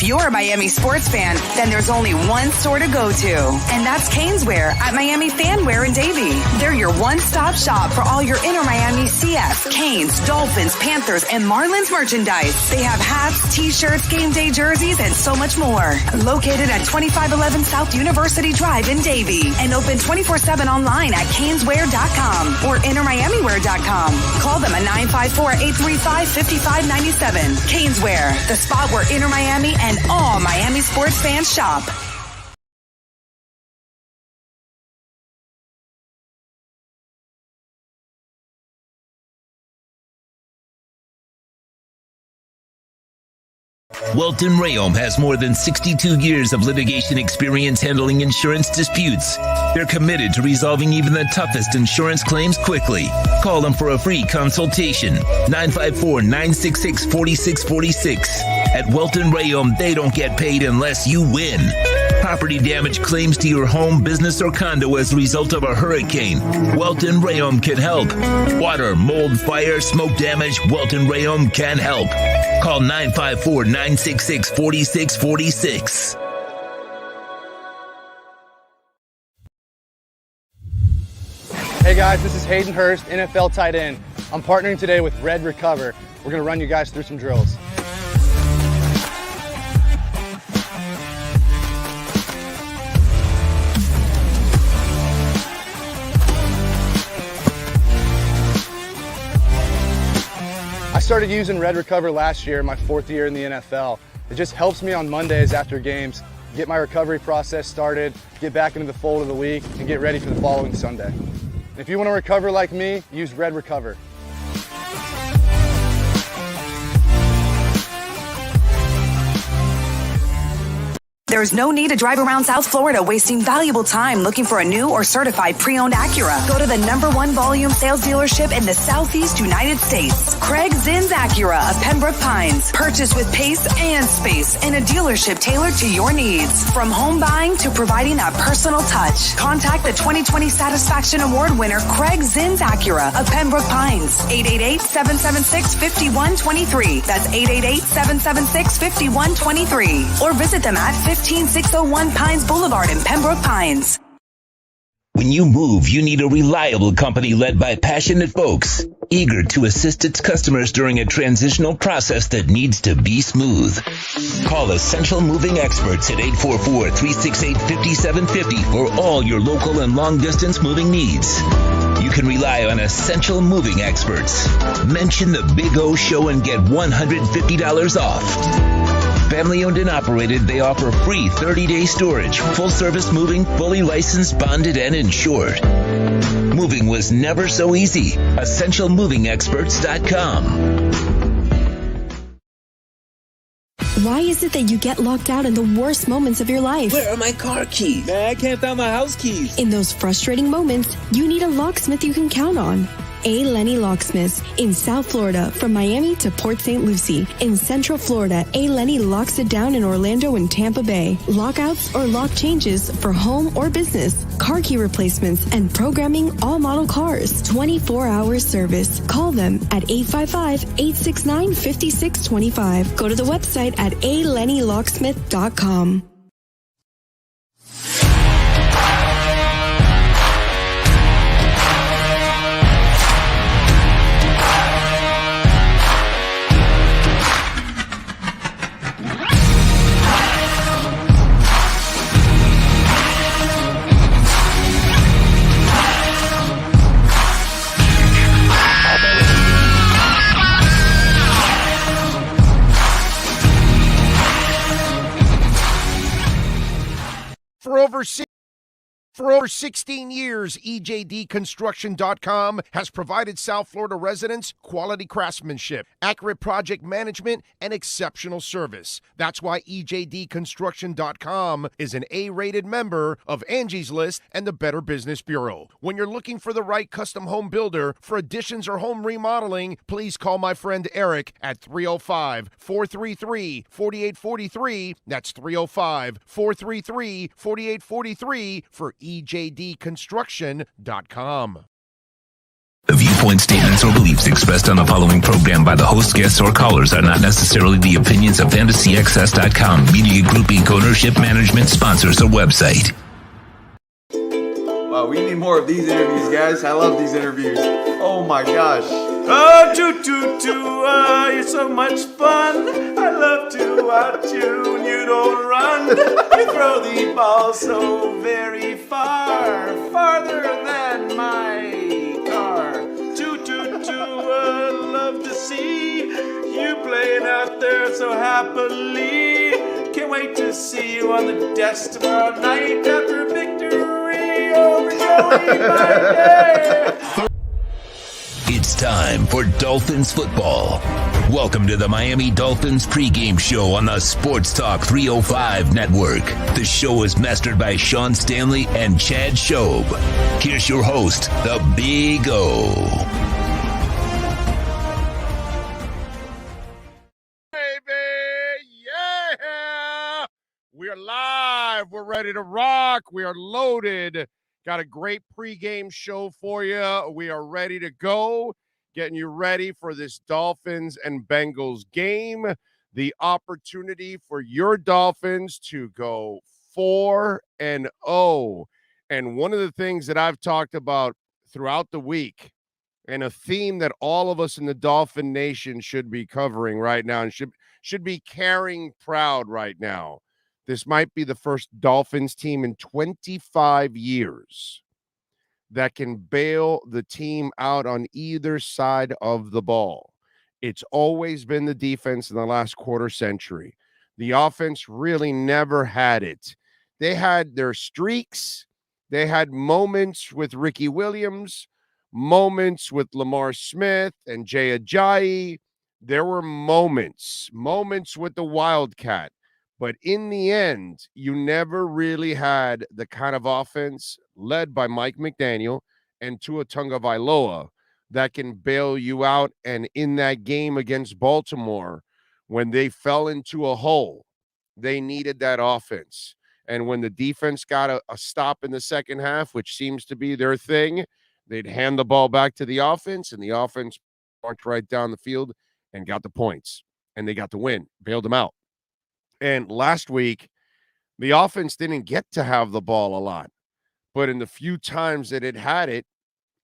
you're a Miami sports fan, then there's only one store to go to, and that's Caneswear at Miami Fanwear in Davie. They're your one-stop shop for all your Inter Miami CF, Canes, Dolphins, Panthers, and Marlins merchandise. They have hats, t-shirts, game day jerseys, and so much more. Located at 2511 South University Drive in Davie, and open 24/7 online at caneswear.com or intermiamiwear.com. Call them at 954-835-5597. Caneswear, the spot where Inter Miami and all Miami sports fans shop. Welton Rayom has more than 62 years of litigation experience handling insurance disputes. They're committed to resolving even the toughest insurance claims quickly. Call them for a free consultation. 954-966-4646. At Welton Rayom, they don't get paid unless you win. Property damage claims to your home, business, or condo as a result of a hurricane. Welton Rayom can help. Water, mold, fire, smoke damage, Welton Rayom can help. Call 954-966-4646. Hey guys, this is Hayden Hurst, NFL tight end. I'm partnering today with Red Recover. We're going to run you guys through some drills. I started using Red Recover last year, my 4th year in the NFL. It just helps me on Mondays after games, get my recovery process started, get back into the fold of the week, and get ready for the following Sunday. If you want to recover like me, use Red Recover. There's no need to drive around South Florida wasting valuable time looking for a new or certified pre-owned Acura. Go to the #1 volume sales dealership in the Southeast United States. Craig Zinn's Acura of Pembroke Pines. Purchase with pace and space in a dealership tailored to your needs. From home buying to providing that personal touch. Contact the 2020 Satisfaction Award winner Craig Zinn's Acura of Pembroke Pines. 888-776-5123. That's 888-776-5123. Or visit them at 15601 Pines Boulevard in Pembroke Pines. When you move, you need a reliable company led by passionate folks, eager to assist its customers during a transitional process that needs to be smooth. Call Essential Moving Experts at 844-368-5750 for all your local and long-distance moving needs. You can rely on Essential Moving Experts. Mention the Big O Show and get $150 off. Family owned and operated, they offer free 30-day storage, full-service moving, fully licensed, bonded, and insured. Moving was never so easy. EssentialMovingExperts.com. Why is it that you get locked out in the worst moments of your life? Where are my car keys? Man, I can't find my house keys. In those frustrating moments, you need a locksmith you can count on. A. Lenny Locksmiths in South Florida, from Miami to Port St. Lucie. In Central Florida, A. Lenny locks it down in Orlando and Tampa Bay. Lockouts or lock changes for home or business. Car key replacements and programming all model cars. 24-hour service. Call them at 855-869-5625. Go to the website at alennylocksmith.com. For over 16 years, EJDconstruction.com has provided South Florida residents quality craftsmanship, accurate project management, and exceptional service. That's why EJDconstruction.com is an A-rated member of Angie's List and the Better Business Bureau. When you're looking for the right custom home builder for additions or home remodeling, please call my friend Eric at 305-433-4843. That's 305-433-4843 for EJDconstruction.com. Have you viewpoint statements or beliefs expressed on the following program by the host, guests, or callers are not necessarily the opinions of FantasyXS.com, Media Group Inc. ownership, management, sponsors, or website. Wow, we need more of these interviews, guys. I love these interviews. Oh my gosh. Oh, you're so much fun. I love to watch you when you don't run. You throw the ball so very far, farther than my car. Love to see you playing out there so happily. Can't wait to see you on the desk tomorrow night after victory over Joey Monday. It's time for Dolphins football. Welcome to the Miami Dolphins Pregame Show on the Sports Talk 305 network. The show is mastered by Sean Stanley and Chad Shobe. Here's your host, the Big O. Yeah! We're live. We're ready to rock. We are loaded. Got a great pregame show for you. We are ready to go. Getting you ready for this Dolphins and Bengals game. The opportunity for your Dolphins to go 4-0. And one of the things that I've talked about throughout the week, and a theme that all of us in the Dolphin Nation should be covering right now and should be carrying proud right now. This might be the first Dolphins team in 25 years that can bail the team out on either side of the ball. It's always been the defense in the last quarter century. The offense really never had it. They had their streaks. They had moments with Ricky Williams, moments with Lamar Smith and Jay Ajayi. There were moments with the Wildcat. But in the end, you never really had the kind of offense led by Mike McDaniel and Tua Tagovailoa that can bail you out. And in that game against Baltimore, when they fell into a hole, they needed that offense. And when the defense got a stop in the second half, which seems to be their thing, they'd hand the ball back to the offense, and the offense marched right down the field and got the points. And they got the win, bailed them out. And last week, the offense didn't get to have the ball a lot. But in the few times that it had it,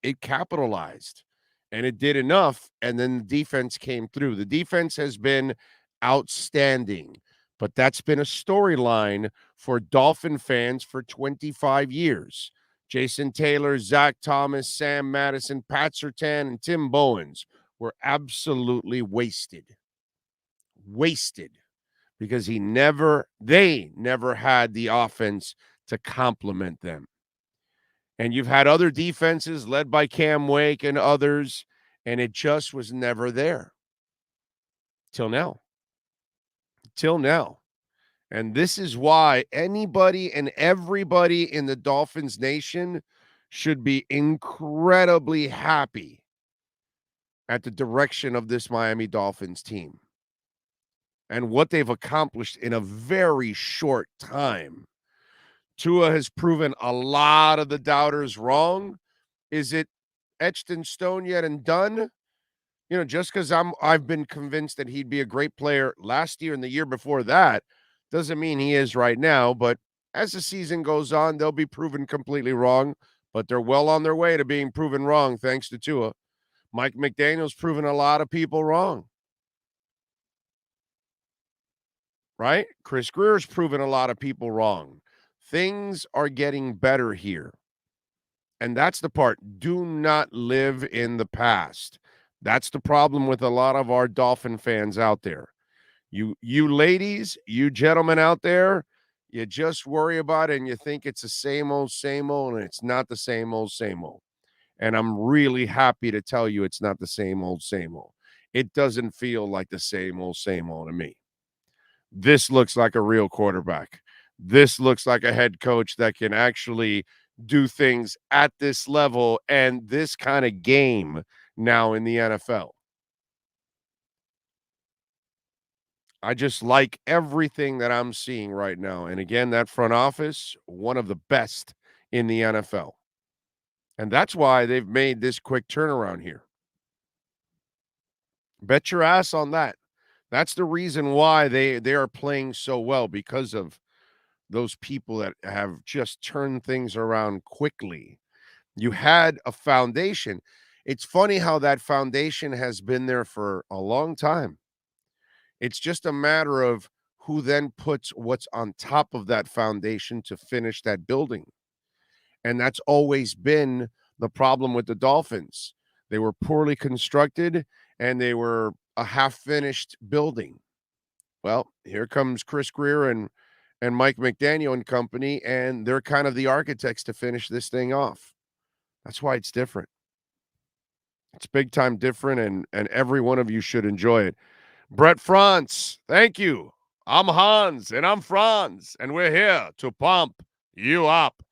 it capitalized. And it did enough, and then the defense came through. The defense has been outstanding. But that's been a storyline for Dolphin fans for 25 years. Jason Taylor, Zach Thomas, Sam Madison, Pat Surtain, and Tim Bowens were absolutely wasted. Because they never had the offense to complement them. And you've had other defenses led by Cam Wake and others, and it just was never there. Till now. And this is why anybody and everybody in the Dolphins Nation should be incredibly happy at the direction of this Miami Dolphins team and what they've accomplished in a very short time. Tua has proven a lot of the doubters wrong. Is it etched in stone yet and done? You know, just because I've been convinced that he'd be a great player last year and the year before that doesn't mean he is right now. But as the season goes on, they'll be proven completely wrong. But they're well on their way to being proven wrong thanks to Tua. Mike McDaniel's proven a lot of people wrong. Right? Chris Greer's proven a lot of people wrong. Things are getting better here. And that's the part. Do not live in the past. That's the problem with a lot of our Dolphin fans out there. You ladies, you gentlemen out there, you just worry about it and you think it's the same old, and it's not the same old. And I'm really happy to tell you it's not the same old. It doesn't feel like the same old to me. This looks like a real quarterback. This looks like a head coach that can actually do things at this level and this kind of game now in the NFL. I just like everything that I'm seeing right now. And again, that front office, one of the best in the NFL. And that's why they've made this quick turnaround here. Bet your ass on that. That's the reason why they are playing so well, because of those people that have just turned things around quickly. You had a foundation. It's funny how that foundation has been there for a long time. It's just a matter of who then puts what's on top of that foundation to finish that building. And that's always been the problem with the Dolphins. They were poorly constructed and they were a half-finished building. Well, here comes Chris Greer and Mike McDaniel and company, and they're kind of the architects to finish this thing off. That's why it's different. It's big time different, and every one of you should enjoy it. Brett Franz, thank you. I'm Hans, and I'm Franz, and we're here to pump you up.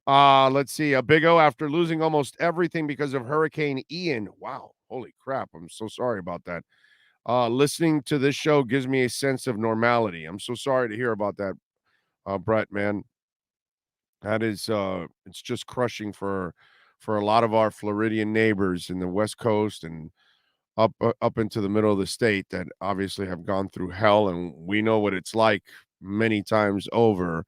Let's see. Big O, after losing almost everything because of Hurricane Ian. Wow. Holy crap. I'm so sorry about that. Listening to this show gives me a sense of normality. I'm so sorry to hear about that, Brett, man. That is, it's just crushing for a lot of our Floridian neighbors in the West Coast and up into the middle of the state that obviously have gone through hell, and we know what it's like many times over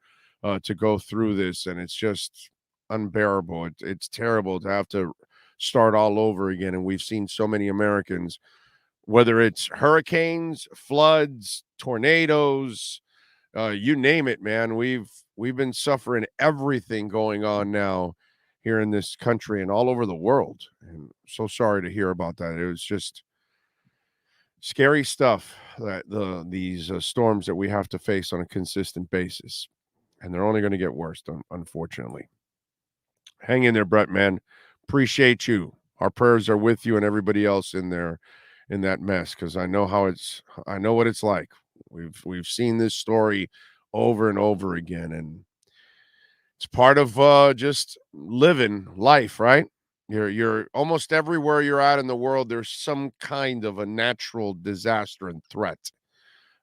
to go through this, and it's just unbearable. It's terrible to have to start all over again, and we've seen so many Americans, whether it's hurricanes, floods, tornadoes, you name it, man. We've been suffering everything going on now here in this country and all over the world. And so sorry to hear about that. It was just scary stuff, that these storms that we have to face on a consistent basis. And they're only going to get worse, unfortunately. Hang in there, Brett, man. Appreciate you. Our prayers are with you and everybody else in there in that mess, because I know what it's like. We've seen this story over and over again, and it's part of just living life, right? You're almost everywhere you're at in the world, there's some kind of a natural disaster and threat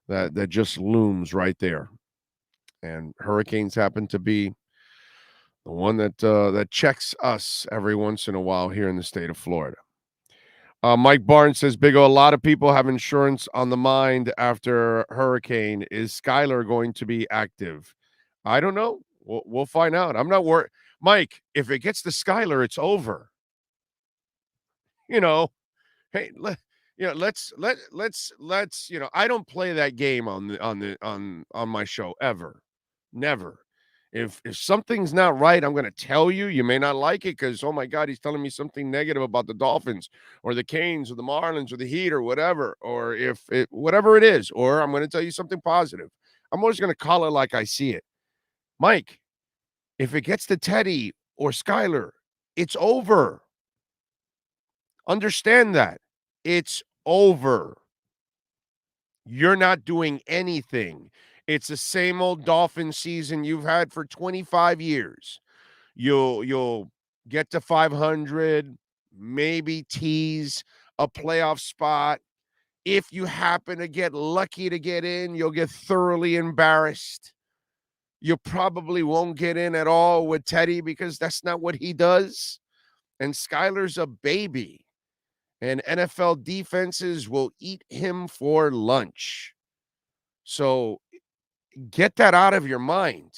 that just looms right there. And hurricanes happen to be the one that checks us every once in a while here in the state of Florida. Mike Barnes says, Big O, a lot of people have insurance on the mind after hurricane. Is Skylar going to be active? I don't know. We'll find out. I'm not worried. Mike, if it gets to Skylar, it's over. Hey, let's I don't play that game on my show ever. Never. If something's not right, I'm going to tell you. You may not like it because, oh my God, he's telling me something negative about the Dolphins or the Canes or the Marlins or the Heat or whatever, or whatever it is, or I'm going to tell you something positive. I'm always going to call it like I see it. Mike, if it gets to Teddy or Skylar, it's over. Understand that. It's over. You're not doing anything. It's the same old Dolphin season you've had for 25 years. You'll get to 500, maybe tease a playoff spot. If you happen to get lucky to get in, you'll get thoroughly embarrassed. You probably won't get in at all with Teddy because that's not what he does. And Skylar's a baby. And NFL defenses will eat him for lunch. So get that out of your mind.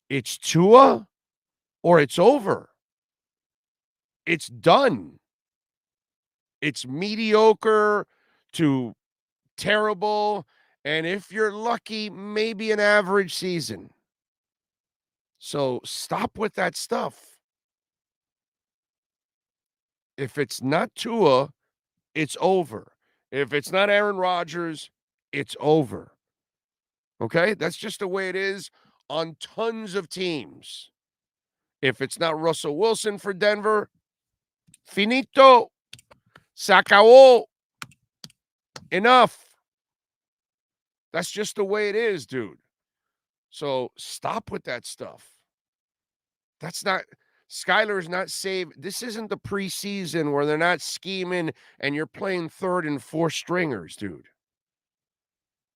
It's Tua or it's over. It's done. It's mediocre to terrible. And if you're lucky, maybe an average season. So stop with that stuff. If it's not Tua, it's over. If it's not Aaron Rodgers, it's over. Okay? That's just the way it is on tons of teams. If it's not Russell Wilson for Denver, finito. Se acabó. Enough. That's just the way it is, dude. So stop with that stuff. That's not... Skylar's not saved. This isn't the preseason where they're not scheming and you're playing third and fourth stringers, dude.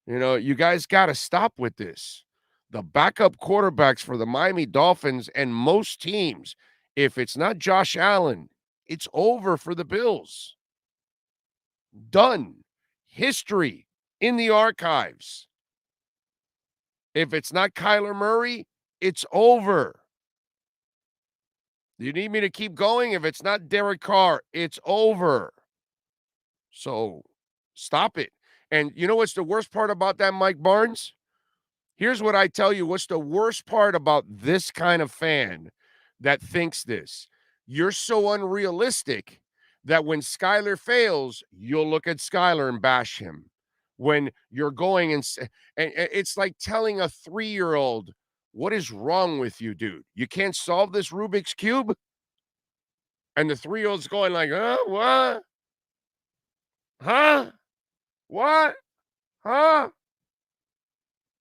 You guys got to stop with this. The backup quarterbacks for the Miami Dolphins and most teams, If it's not Josh Allen, it's over for the Bills. Done. History in the archives. If it's not Kyler Murray, it's over. You need me to keep going? If it's not Derek Carr, it's over. So stop it. And you know what's the worst part about that, Mike Barnes? Here's what I tell you. What's the worst part about this kind of fan that thinks this? You're so unrealistic that when Skyler fails, you'll look at Skyler and bash him. When you're going and it's like telling a 3-year-old, what is wrong with you, dude? You can't solve this Rubik's Cube? And the 3-year-old's going like, what? Huh? What? Huh?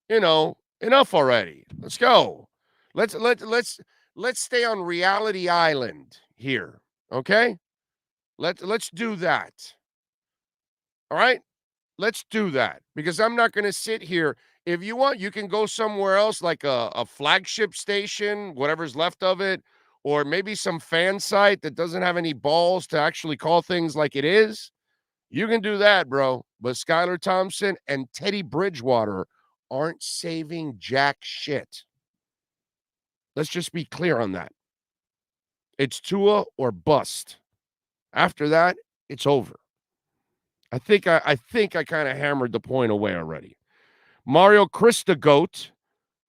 Enough already. Let's go. Let's stay on Reality Island here. Okay? Let's do that. All right? Let's do that. Because I'm not going to sit here. If you want, you can go somewhere else, like a flagship station, whatever's left of it, or maybe some fan site that doesn't have any balls to actually call things like it is. You can do that, bro. But Skylar Thompson and Teddy Bridgewater aren't saving jack shit. Let's just be clear on that. It's Tua or bust. After that, it's over. I think I kind of hammered the point away already. Mario Christagoat,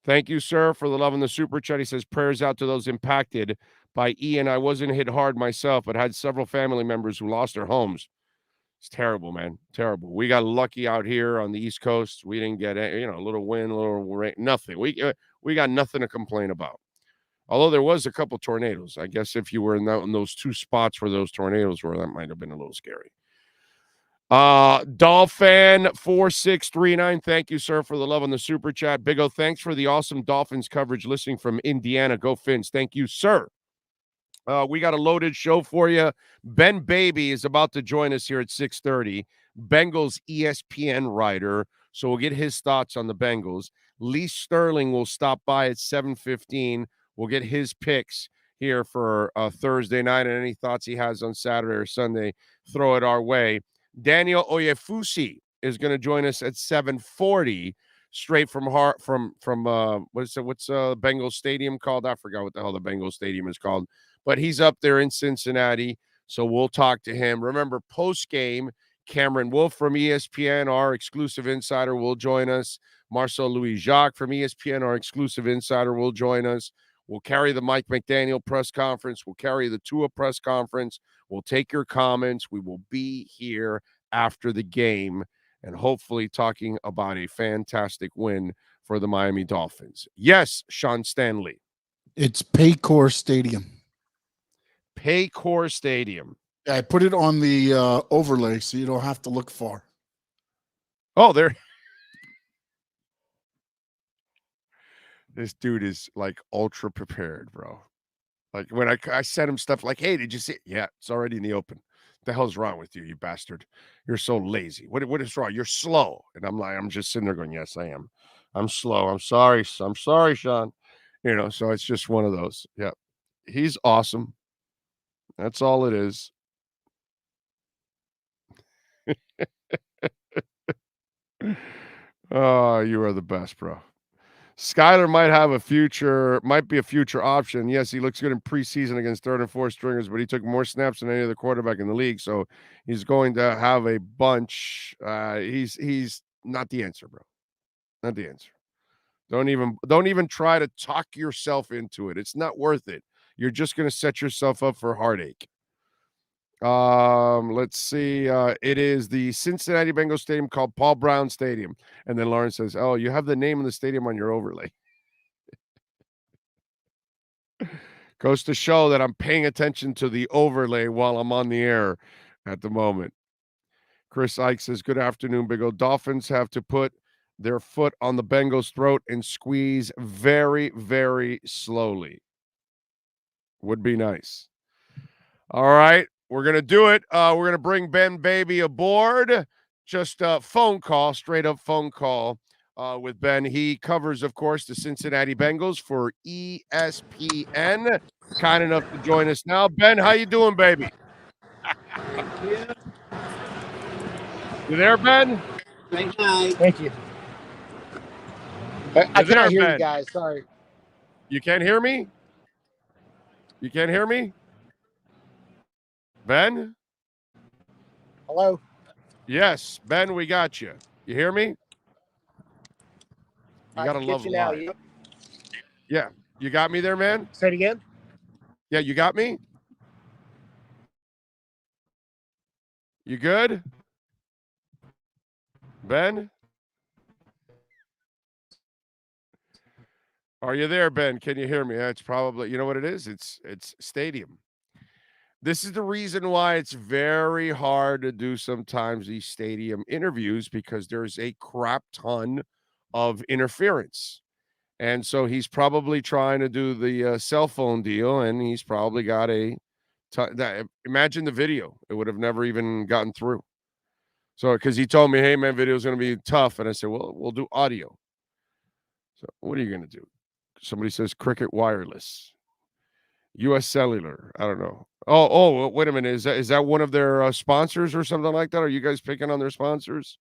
thank you, sir, for the love and the super chat. He says, prayers out to those impacted by Ian. I wasn't hit hard myself, but had several family members who lost their homes. It's terrible, man. Terrible. We got lucky out here on the East Coast. We didn't get a little wind, a little rain, nothing. We got nothing to complain about. Although there was a couple tornadoes. I guess if you were in those two spots where those tornadoes were, that might have been a little scary. Dolphin 4639, thank you, sir, for the love on the super chat. Big O, thanks for the awesome Dolphins coverage listening from Indiana. Go Fins. Thank you, sir. We got a loaded show for you. Ben Baby is about to join us here at 6:30. Bengals ESPN writer. So we'll get his thoughts on the Bengals. Lee Sterling will stop by at 7:15. We'll get his picks here for Thursday night, and any thoughts he has on Saturday or Sunday, throw it our way. Daniel Oyefusi is going to join us at 7:40, straight from what's Bengals Stadium called? I forgot what the hell the Bengals Stadium is called, but he's up there in Cincinnati, so we'll talk to him. Remember, post game, Cameron Wolf from ESPN, our exclusive insider, will join us. Marcel Louis-Jacques from ESPN, our exclusive insider, will join us. We'll carry the Mike McDaniel press conference. We'll carry the Tua press conference. We'll take your comments. We will be here after the game and hopefully talking about a fantastic win for the Miami Dolphins. Yes, Sean Stanley. It's Paycor Stadium. Paycor Stadium. Yeah, I put it on the overlay so you don't have to look far. Oh, there. This dude is like ultra prepared, bro. Like when I sent him stuff like, hey, did you see it? Yeah, it's already in the open. What the hell's wrong with you, you bastard? You're so lazy. What is wrong? You're slow. And I'm just sitting there going, yes, I am. I'm slow. I'm sorry, Sean. So it's just one of those. Yeah. He's awesome. That's all it is. Oh, you are the best, bro. Skyler might be a future option. Yes, he looks good in preseason against third and fourth stringers, but he took more snaps than any other quarterback in the league, so he's going to have a bunch. He's not the answer, bro. Not the answer. Don't even try to talk yourself into it. It's not worth it. You're just going to set yourself up for heartache. Let's see. It is the Cincinnati Bengals Stadium called Paul Brown Stadium. And then Lawrence says, oh, you have the name of the stadium on your overlay. Goes to show that I'm paying attention to the overlay while I'm on the air at the moment. Chris Ike says, good afternoon, Big O. Dolphins have to put their foot on the Bengals' throat and squeeze very, very slowly. Would be nice. All right. We're going to do it. We're going to bring Ben Baby aboard. Just a phone call, straight up phone call with Ben. He covers, of course, the Cincinnati Bengals for ESPN. kind enough to join us now. Ben, how you doing, baby? You there, Ben? Thank you. I You there, cannot hear Ben? you guys. Sorry. You can't hear me? You can't hear me? Ben? Hello? Yes, Ben, we got you. You hear me? You I gotta can love get you now. live. Yep. Yeah, you got me there, man? Say it again. Yeah, you got me? You good? Ben? Are you there, Ben? Can you hear me? It's probably, you know what it is? It's stadium. This is the reason why it's very hard to do sometimes these stadium interviews, because there's a crap ton of interference. And so he's probably trying to do the cell phone deal, and he's probably got imagine the video. It would have never even gotten through. So, because he told me, hey, man, video is going to be tough. And I said, well, we'll do audio. So what are you going to do? Somebody says Cricket Wireless. U.S. Cellular. I don't know. Oh, wait a minute. Is that one of their sponsors or something like that? Are you guys picking on their sponsors?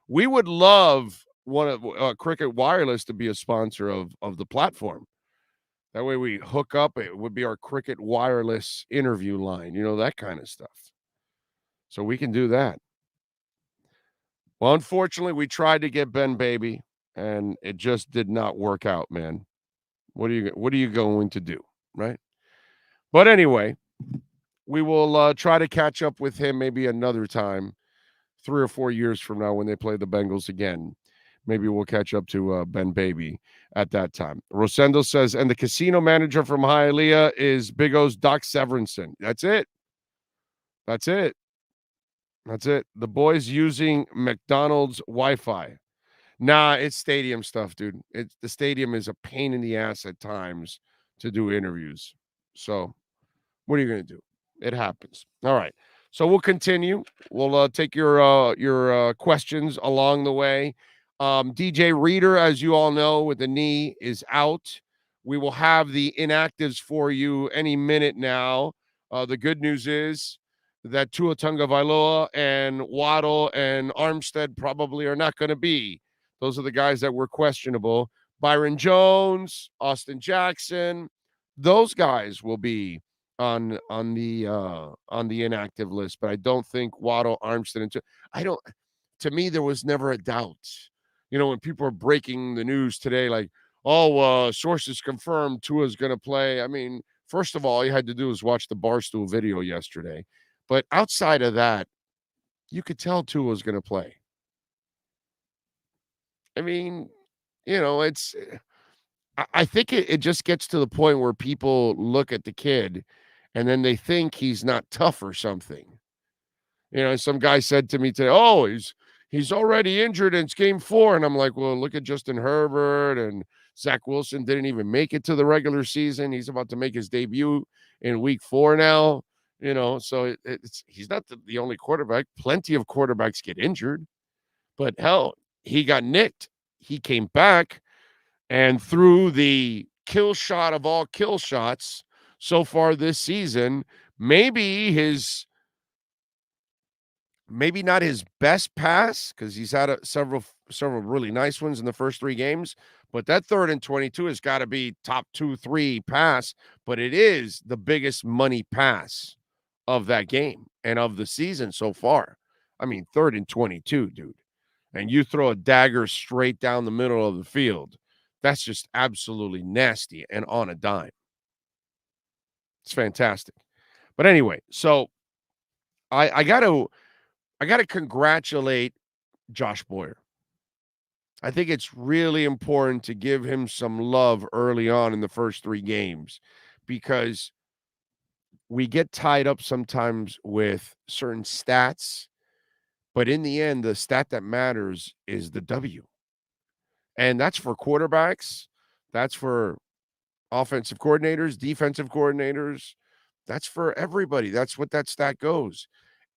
We would love one of Cricket Wireless to be a sponsor of the platform. That way we hook up. It would be our Cricket Wireless interview line, that kind of stuff. So we can do that. Well, unfortunately, we tried to get Ben Baby, and it just did not work out, man. What are you going to do, right? But anyway, we will try to catch up with him maybe another time, 3 or 4 years from now when they play the Bengals again. Maybe we'll catch up to Ben Baby at that time. Rosendo says, and the casino manager from Hialeah is Big O's Doc Severinsen. That's it. The boys using McDonald's Wi-Fi. Nah, it's stadium stuff, dude. The stadium is a pain in the ass at times to do interviews. So what are you going to do? It happens. All right. So we'll continue. We'll take your questions along the way. DJ Reader, as you all know, with the knee is out. We will have the inactives for you any minute now. The good news is that Tua Tagovailoa and Waddle and Armstead probably are not going to be. Those are the guys that were questionable. Byron Jones, Austin Jackson, those guys will be on the inactive list, but I don't think Waddle, Armstead, and to me, there was never a doubt. When people are breaking the news today, like, sources confirmed Tua's going to play. I mean, first of all you had to do was watch the Barstool video yesterday. But outside of that, you could tell Tua was going to play. I mean, I think it just gets to the point where people look at the kid and then they think he's not tough or something. Some guy said to me today, he's already injured and it's game 4. And I'm like, well, look at Justin Herbert and Zach Wilson didn't even make it to the regular season. He's about to make his debut in week 4 now. So he's not the only quarterback. Plenty of quarterbacks get injured, but hell, he got nicked. He came back and threw the kill shot of all kill shots so far this season. Maybe not his best pass, because he's had several really nice ones in the first 3 games, but that 3rd and 22 has got to be top 2-3 pass, but it is the biggest money pass of that game and of the season so far. I mean, 3rd and 22, dude. And you throw a dagger straight down the middle of the field. That's just absolutely nasty and on a dime. It's fantastic. But anyway, so I got to congratulate Josh Boyer. I think it's really important to give him some love early on in the first 3 games, because we get tied up sometimes with certain stats, but in the end, the stat that matters is the W. And that's for quarterbacks. That's for offensive coordinators, defensive coordinators. That's for everybody. That's what that stat goes.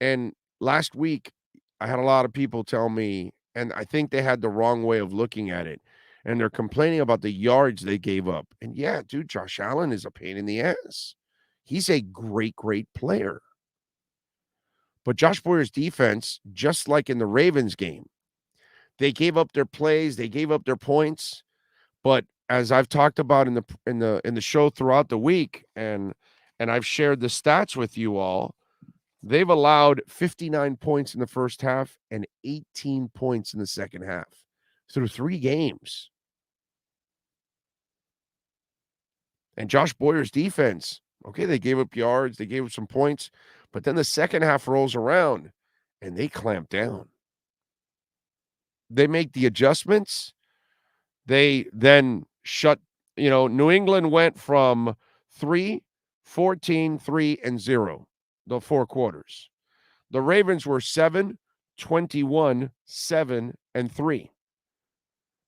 And last week, I had a lot of people tell me, and I think they had the wrong way of looking at it. and they're complaining about the yards they gave up. And yeah, dude, Josh Allen is a pain in the ass. He's a great, great player. But Josh Boyer's defense, just like in the Ravens game, they gave up their plays, they gave up their points. But as I've talked about in the show throughout the week, and I've shared the stats with you all, they've allowed 59 points in the first half and 18 points in the second half through 3 games. And Josh Boyer's defense, okay, they gave up yards, they gave up some points, but then the second half rolls around and they clamp down. They make the adjustments. They then shut, New England went from 3, 14, 3, and 0, the 4 quarters. The Ravens were 7, 21, 7, and 3.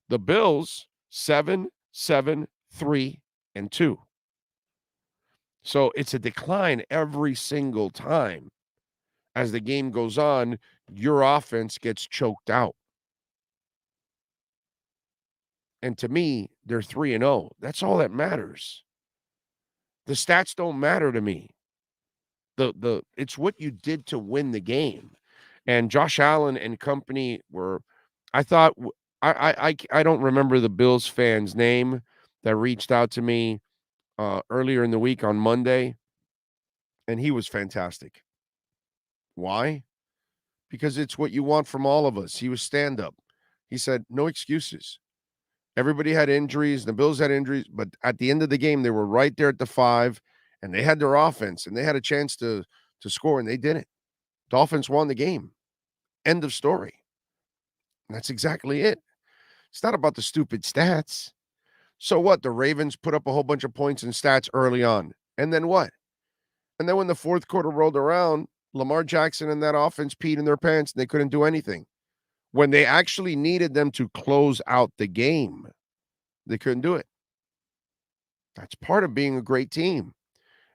The Bills, 7, 7, 3, and 2. So it's a decline every single time. As the game goes on, your offense gets choked out. And to me, they're 3-0. That's all that matters. The stats don't matter to me. It's what you did to win the game. And Josh Allen and company were, I thought, I don't remember the Bills fan's name that reached out to me earlier in the week on Monday, and he was fantastic. Why? Because it's what you want from all of us. He was stand-up. He said, no excuses. Everybody had injuries. The Bills had injuries, but at the end of the game, they were right there at the 5, and they had their offense, and they had a chance to score, and they didn't. Dolphins won the game. End of story. And that's exactly it. It's not about the stupid stats. So what? The Ravens put up a whole bunch of points and stats early on. And then what? And then when the fourth quarter rolled around, Lamar Jackson and that offense peed in their pants, and they couldn't do anything. When they actually needed them to close out the game, they couldn't do it. That's part of being a great team.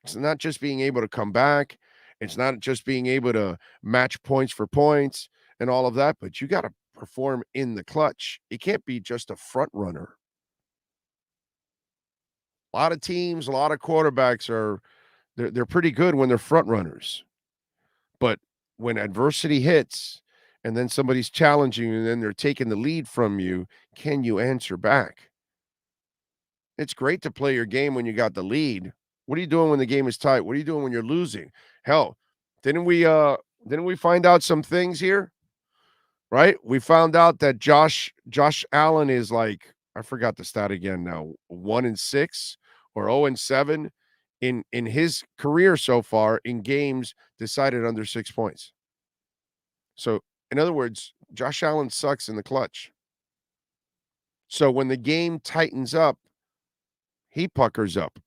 It's not just being able to come back. It's not just being able to match points for points and all of that, but you got to perform in the clutch. It can't be just a front runner. A lot of teams, a lot of quarterbacks they're pretty good when they're front runners. But when adversity hits and then somebody's challenging you and then they're taking the lead from you, can you answer back? It's great to play your game when you got the lead. What are you doing when the game is tight? What are you doing when you're losing? Hell, didn't we find out some things here? Right? We found out that Josh Allen is like, I forgot the stat again now, 1-6 or 0-7 in his career so far in games decided under 6 points. So, in other words, Josh Allen sucks in the clutch. So when the game tightens up, he puckers up.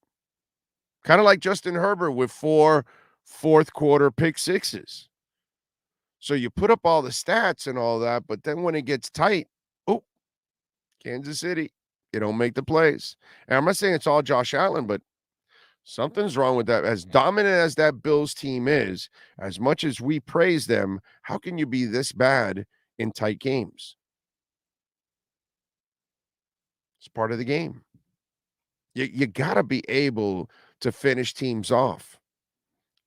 Kind of like Justin Herbert with 4 fourth quarter pick sixes. So you put up all the stats and all that, but then when it gets tight, Kansas City, you don't make the plays. And I'm not saying it's all Josh Allen, but something's wrong with that. As dominant as that Bills team is, as much as we praise them, how can you be this bad in tight games? It's part of the game. You got to be able to finish teams off.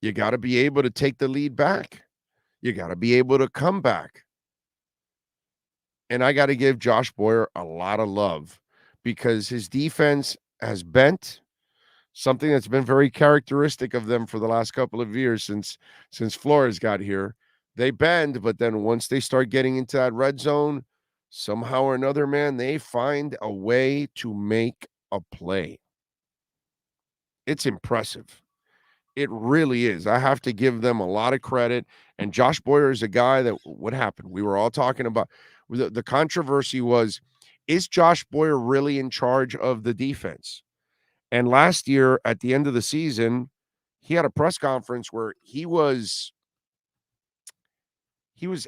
You got to be able to take the lead back. You got to be able to come back. And I got to give Josh Boyer a lot of love because his defense has bent, something that's been very characteristic of them for the last couple of years since Flores got here. They bend, but then once they start getting into that red zone, somehow or another, man, they find a way to make a play. It's impressive. It really is. I have to give them a lot of credit. And Josh Boyer is a guy that, what happened? We were all talking about, the controversy was, is Josh Boyer really in charge of the defense? And last year, at the end of the season, he had a press conference where he was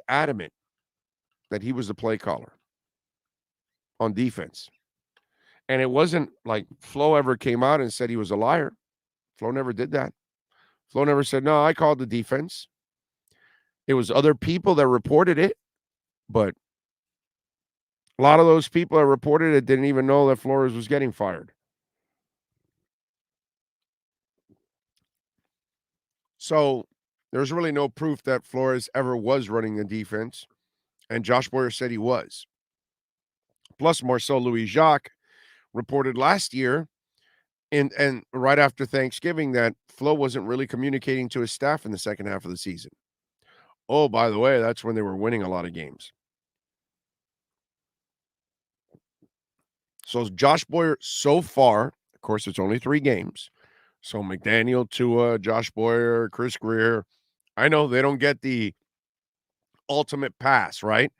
adamant that he was the play caller on defense. And it wasn't like Flo ever came out and said he was a liar. Flo never did that. Flo never said, no, I called the defense. It was other people that reported it, but A lot of those people that reported it didn't even know that Flores was getting fired. So there's really no proof that Flores ever was running the defense, and Josh Boyer said he was. Plus, Marcel Louis-Jacques reported last year and right after Thanksgiving that Flo wasn't really communicating to his staff in the second half of the season. Oh, by the way, that's when they were winning a lot of games. So Josh Boyer so far, of course, it's only 3 games. So McDaniel, Tua, Josh Boyer, Chris Greer, I know they don't get the ultimate pass, right?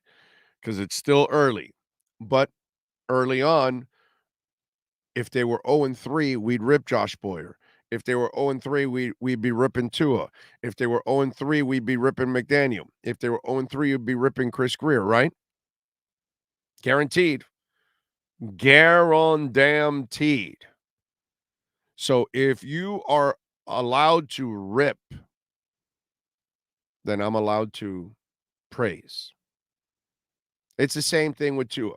Because it's still early. But early on, if they were 0-3, we'd rip Josh Boyer. If they were 0-3, we'd be ripping Tua. If they were 0-3, we'd be ripping McDaniel. If they were 0-3, we'd be ripping Chris Greer, right? Guaranteed. Guaranteed. So if you are allowed to rip, then I'm allowed to praise. It's the same thing with Tua.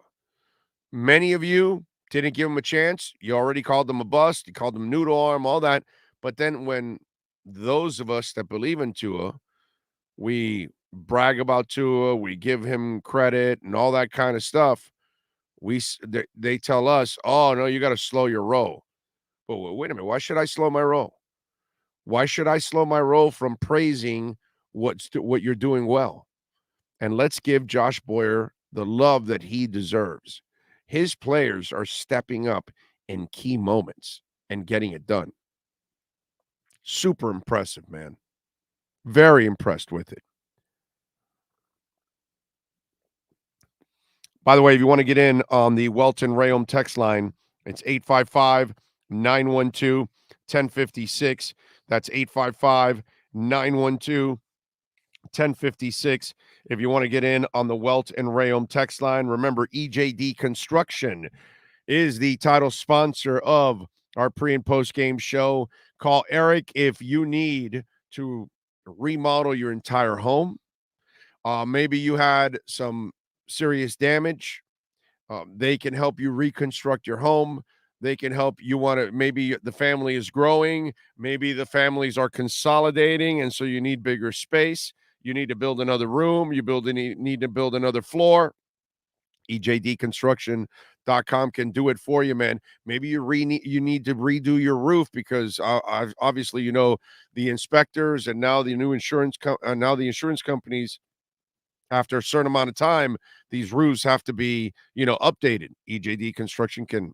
Many of you didn't give him a chance. You already called him a bust. You called him noodle arm, all that. But then when those of us that believe in Tua, we brag about Tua, we give him credit and all that kind of stuff, they tell us, oh, no, you got to slow your roll. But wait a minute. Why should I slow my roll? Why should I slow my roll from praising what you're doing well? And let's give Josh Boyer the love that he deserves. His players are stepping up in key moments and getting it done. Super impressive, man. Very impressed with it. By the way, if you want to get in on the Welton Rayom text line, it's 855-912-1056. That's 855-912-1056. If you want to get in on the Welt and Rayom text line, remember EJD Construction is the title sponsor of our pre and post game show. Call Eric if you need to remodel your entire home. Maybe you had some serious damage. They can help you reconstruct your home. They can help you maybe the family is growing. Maybe the families are consolidating, and so you need bigger space. You need to build another room. You need to build another floor. EJDconstruction.com can do it for you, man. Maybe you need to redo your roof because obviously, the inspectors and now the new insurance companies, after a certain amount of time, these roofs have to be, updated. EJD Construction can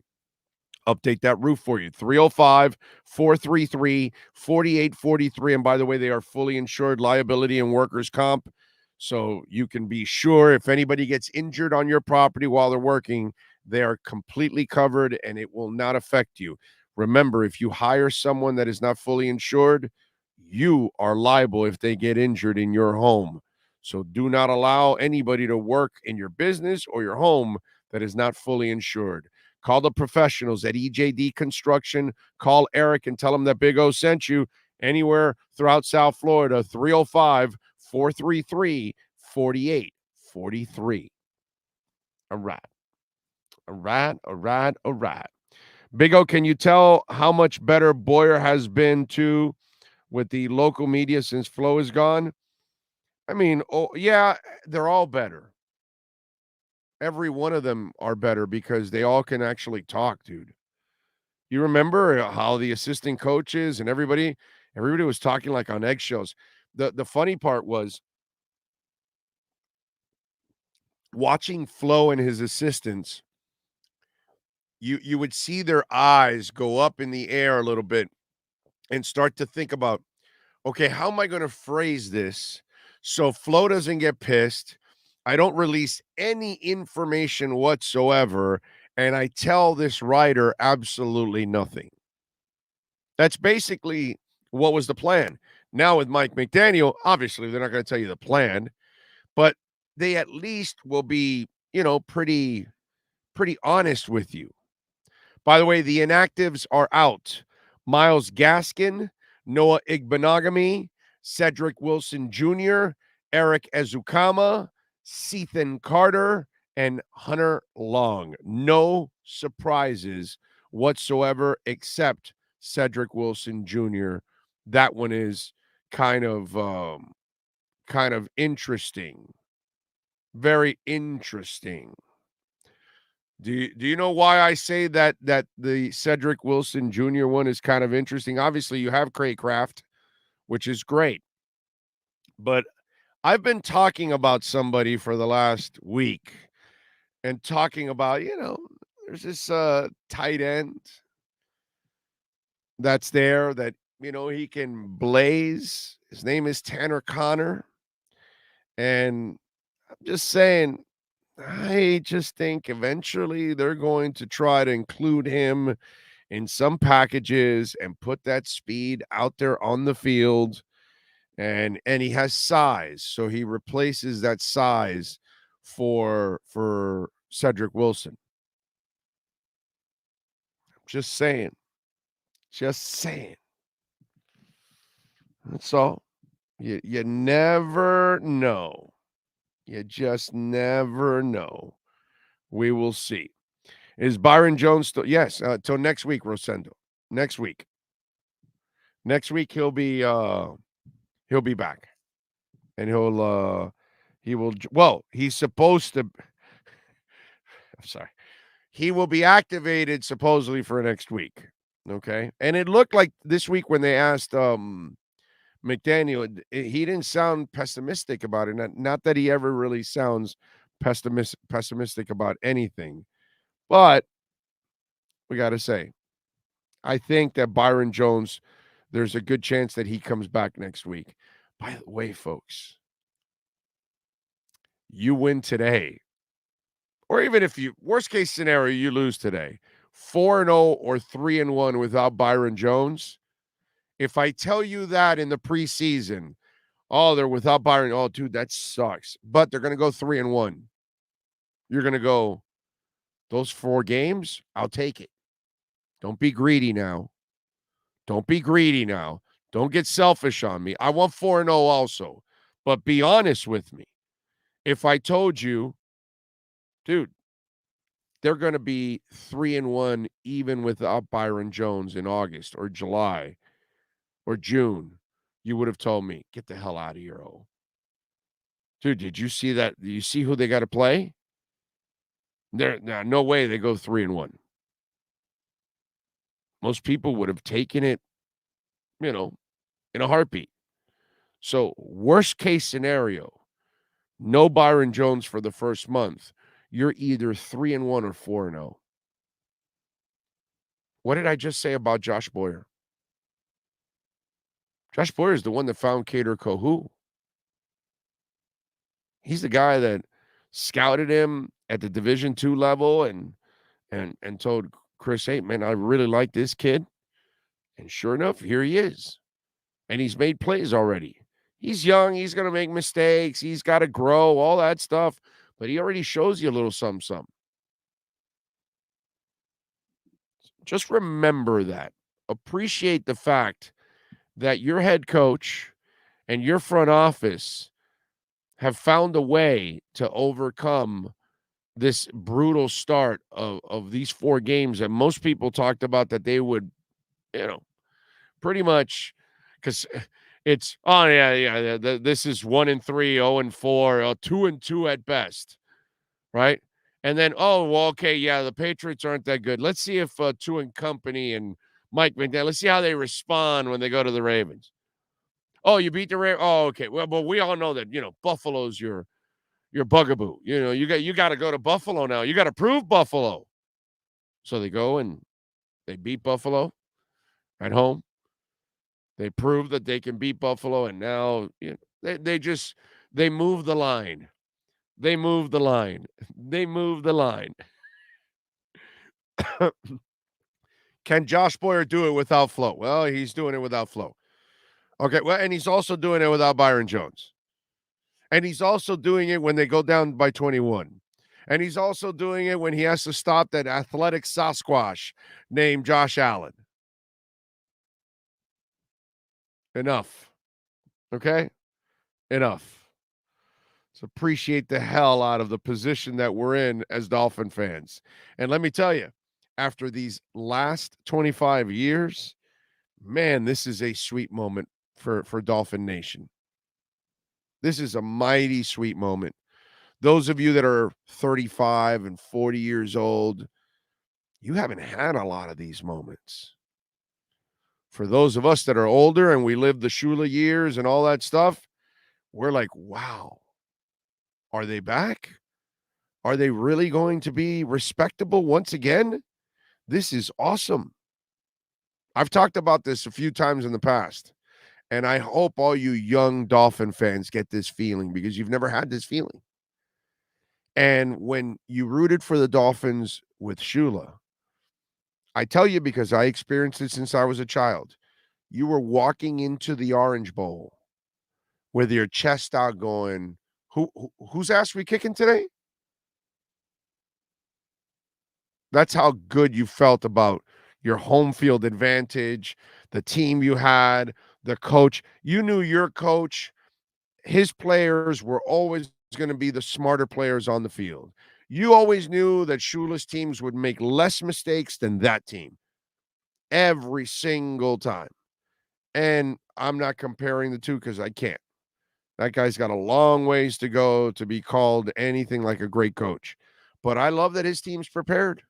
update that roof for you. 305-433-4843. And by the way, they are fully insured, liability and workers' comp. So you can be sure if anybody gets injured on your property while they're working, they are completely covered and it will not affect you. Remember, if you hire someone that is not fully insured, you are liable if they get injured in your home. So do not allow anybody to work in your business or your home that is not fully insured. Call the professionals at EJD Construction. Call Eric and tell him that Big O sent you anywhere throughout South Florida. 305-433-4843. All right. Big O, can you tell how much better Boyer has been too with the local media since Flo is gone? I mean, yeah, they're all better. Every one of them are better because they all can actually talk, dude. You remember how the assistant coaches and everybody was talking like on eggshells. The funny part was watching Flo and his assistants. You would see their eyes go up in the air a little bit and start to think about, okay, how am I going to phrase this so Flo doesn't get pissed? I don't release any information whatsoever, and I tell this writer absolutely nothing. That's basically what was the plan. Now with Mike McDaniel, obviously they're not going to tell you the plan, but they at least will be, pretty honest with you. By the way, the inactives are out. Myles Gaskin, Noah Igbenogany, Cedric Wilson Jr., Eric Ezukama, Sethan Carter, and Hunter Long. No surprises whatsoever except Cedric Wilson Jr. That one is kind of interesting. Very interesting. Do you know why I say that the Cedric Wilson Jr. one is kind of interesting? Obviously, you have Craycraft, which is great. But I've been talking about somebody for the last week and talking about, there's this tight end that's there that, he can blaze. His name is Tanner Connor. And I'm just saying, I just think eventually they're going to try to include him in some packages and put that speed out there on the field. And he has size, so he replaces that size for Cedric Wilson. Just saying. Just saying. That's all. You never know. You just never know. We will see. Is Byron Jones still? Yes, till next week, Rosendo. Next week. Next week he'll be back. And he's supposed to. I'm sorry. He will be activated supposedly for next week. Okay. And it looked like this week when they asked McDaniel, he didn't sound pessimistic about it. Not that he ever really sounds pessimistic about anything. But we got to say, I think that Byron Jones, there's a good chance that he comes back next week. By the way, folks, you win today. Or even if worst case scenario, you lose today, 4-0 or 3-1 without Byron Jones. If I tell you that in the preseason, they're without Byron. Oh, dude, that sucks. But they're going to go 3-1. You're going to go, those 4 games, I'll take it. Don't be greedy now. Don't be greedy now. Don't get selfish on me. I want 4-0 also. But be honest with me. If I told you, dude, they're going to be 3-1 even without Byron Jones in August or July or June, you would have told me, get the hell out of here, Dude, did you see that? Do you see who they got to play? No way they go 3-1. Most people would have taken it, in a heartbeat. So worst case scenario, no Byron Jones for the first month. You're either 3-1 or 4-0. What did I just say about Josh Boyer? Josh Boyer is the one that found Kader Kohu. He's the guy that scouted him at the Division II level and told Chris, hey, man, I really like this kid. And sure enough, here he is. And he's made plays already. He's young. He's going to make mistakes. He's got to grow, all that stuff. But he already shows you a little something. Just remember that. Appreciate the fact that your head coach and your front office have found a way to overcome this brutal start of these 4 games. And most people talked about that they would, pretty much, because it's, this is 1-3, 0-4, 2-2 at best, right? And then, the Patriots aren't that good. Let's see if Two and Company and Mike McDaniel, let's see how they respond when they go to the Ravens. Oh, you beat the Ravens? Oh, okay. Well, but we all know that, Buffalo's your bugaboo. You got to go to Buffalo now. You got to prove Buffalo. So they go and they beat Buffalo at home. They prove that they can beat Buffalo, and now they move the line. They move the line. They move the line. Can Josh Boyer do it without Flo? Well, he's doing it without Flo. Okay, well, and he's also doing it without Byron Jones. And he's also doing it when they go down by 21. And he's also doing it when he has to stop that athletic Sasquatch named Josh Allen. Enough. Okay? Enough. So appreciate the hell out of the position that we're in as Dolphin fans. And let me tell you, after these last 25 years, man, this is a sweet moment for Dolphin Nation. This is a mighty sweet moment. Those of you that are 35 and 40 years old, you haven't had a lot of these moments. For those of us that are older and we lived the Shula years and all that stuff, we're like, wow, are they back? Are they really going to be respectable once again? This is awesome. I've talked about this a few times in the past, and I hope all you young Dolphin fans get this feeling because you've never had this feeling. And when you rooted for the Dolphins with Shula, I tell you because I experienced it since I was a child. You were walking into the Orange Bowl with your chest out going, whose ass we kicking today? That's how good you felt about your home field advantage, the team you had, the coach. You knew your coach, his players were always going to be the smarter players on the field. You always knew that Shula's teams would make less mistakes than that team every single time. And I'm not comparing the two because I can't. That guy's got a long ways to go to be called anything like a great coach. But I love that his team's prepared.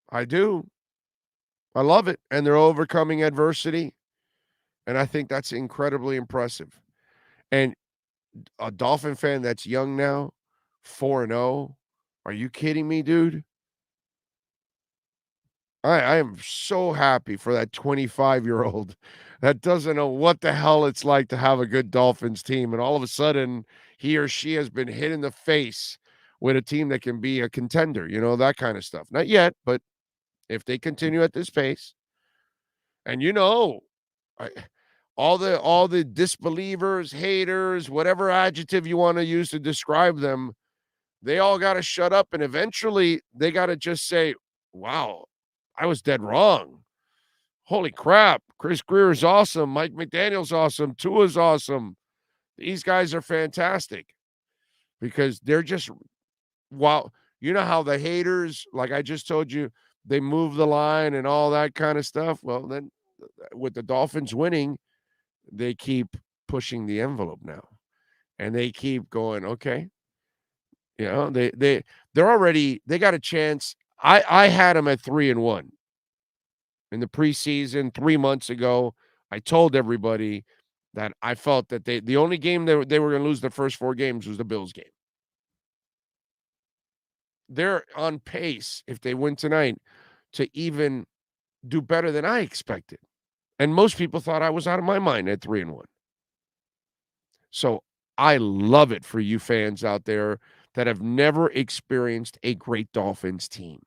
I do. I love it. And they're overcoming adversity. And I think that's incredibly impressive. And a Dolphin fan that's young now, 4-0. Are you kidding me, dude? I am so happy for that 25-year-old that doesn't know what the hell it's like to have a good Dolphins team. And all of a sudden, he or she has been hit in the face with a team that can be a contender, that kind of stuff. Not yet, but if they continue at this pace, and all the disbelievers, haters, whatever adjective you want to use to describe them, they all got to shut up, and eventually they got to just say, wow, I was dead wrong. Holy crap. Chris Greer's awesome. Mike McDaniel's awesome. Tua's awesome. These guys are fantastic because they're just, wow. You know how the haters, like I just told you, they move the line and all that kind of stuff. Well, then with the Dolphins winning, they keep pushing the envelope now. And they keep going, okay. They're already, they got a chance. I had them at 3-1 in the preseason 3 months ago. I told everybody that I felt that the only game they were going to lose the first 4 games was the Bills game. They're on pace, if they win tonight, to even do better than I expected. And most people thought I was out of my mind at 3-1. So I love it for you fans out there that have never experienced a great Dolphins team.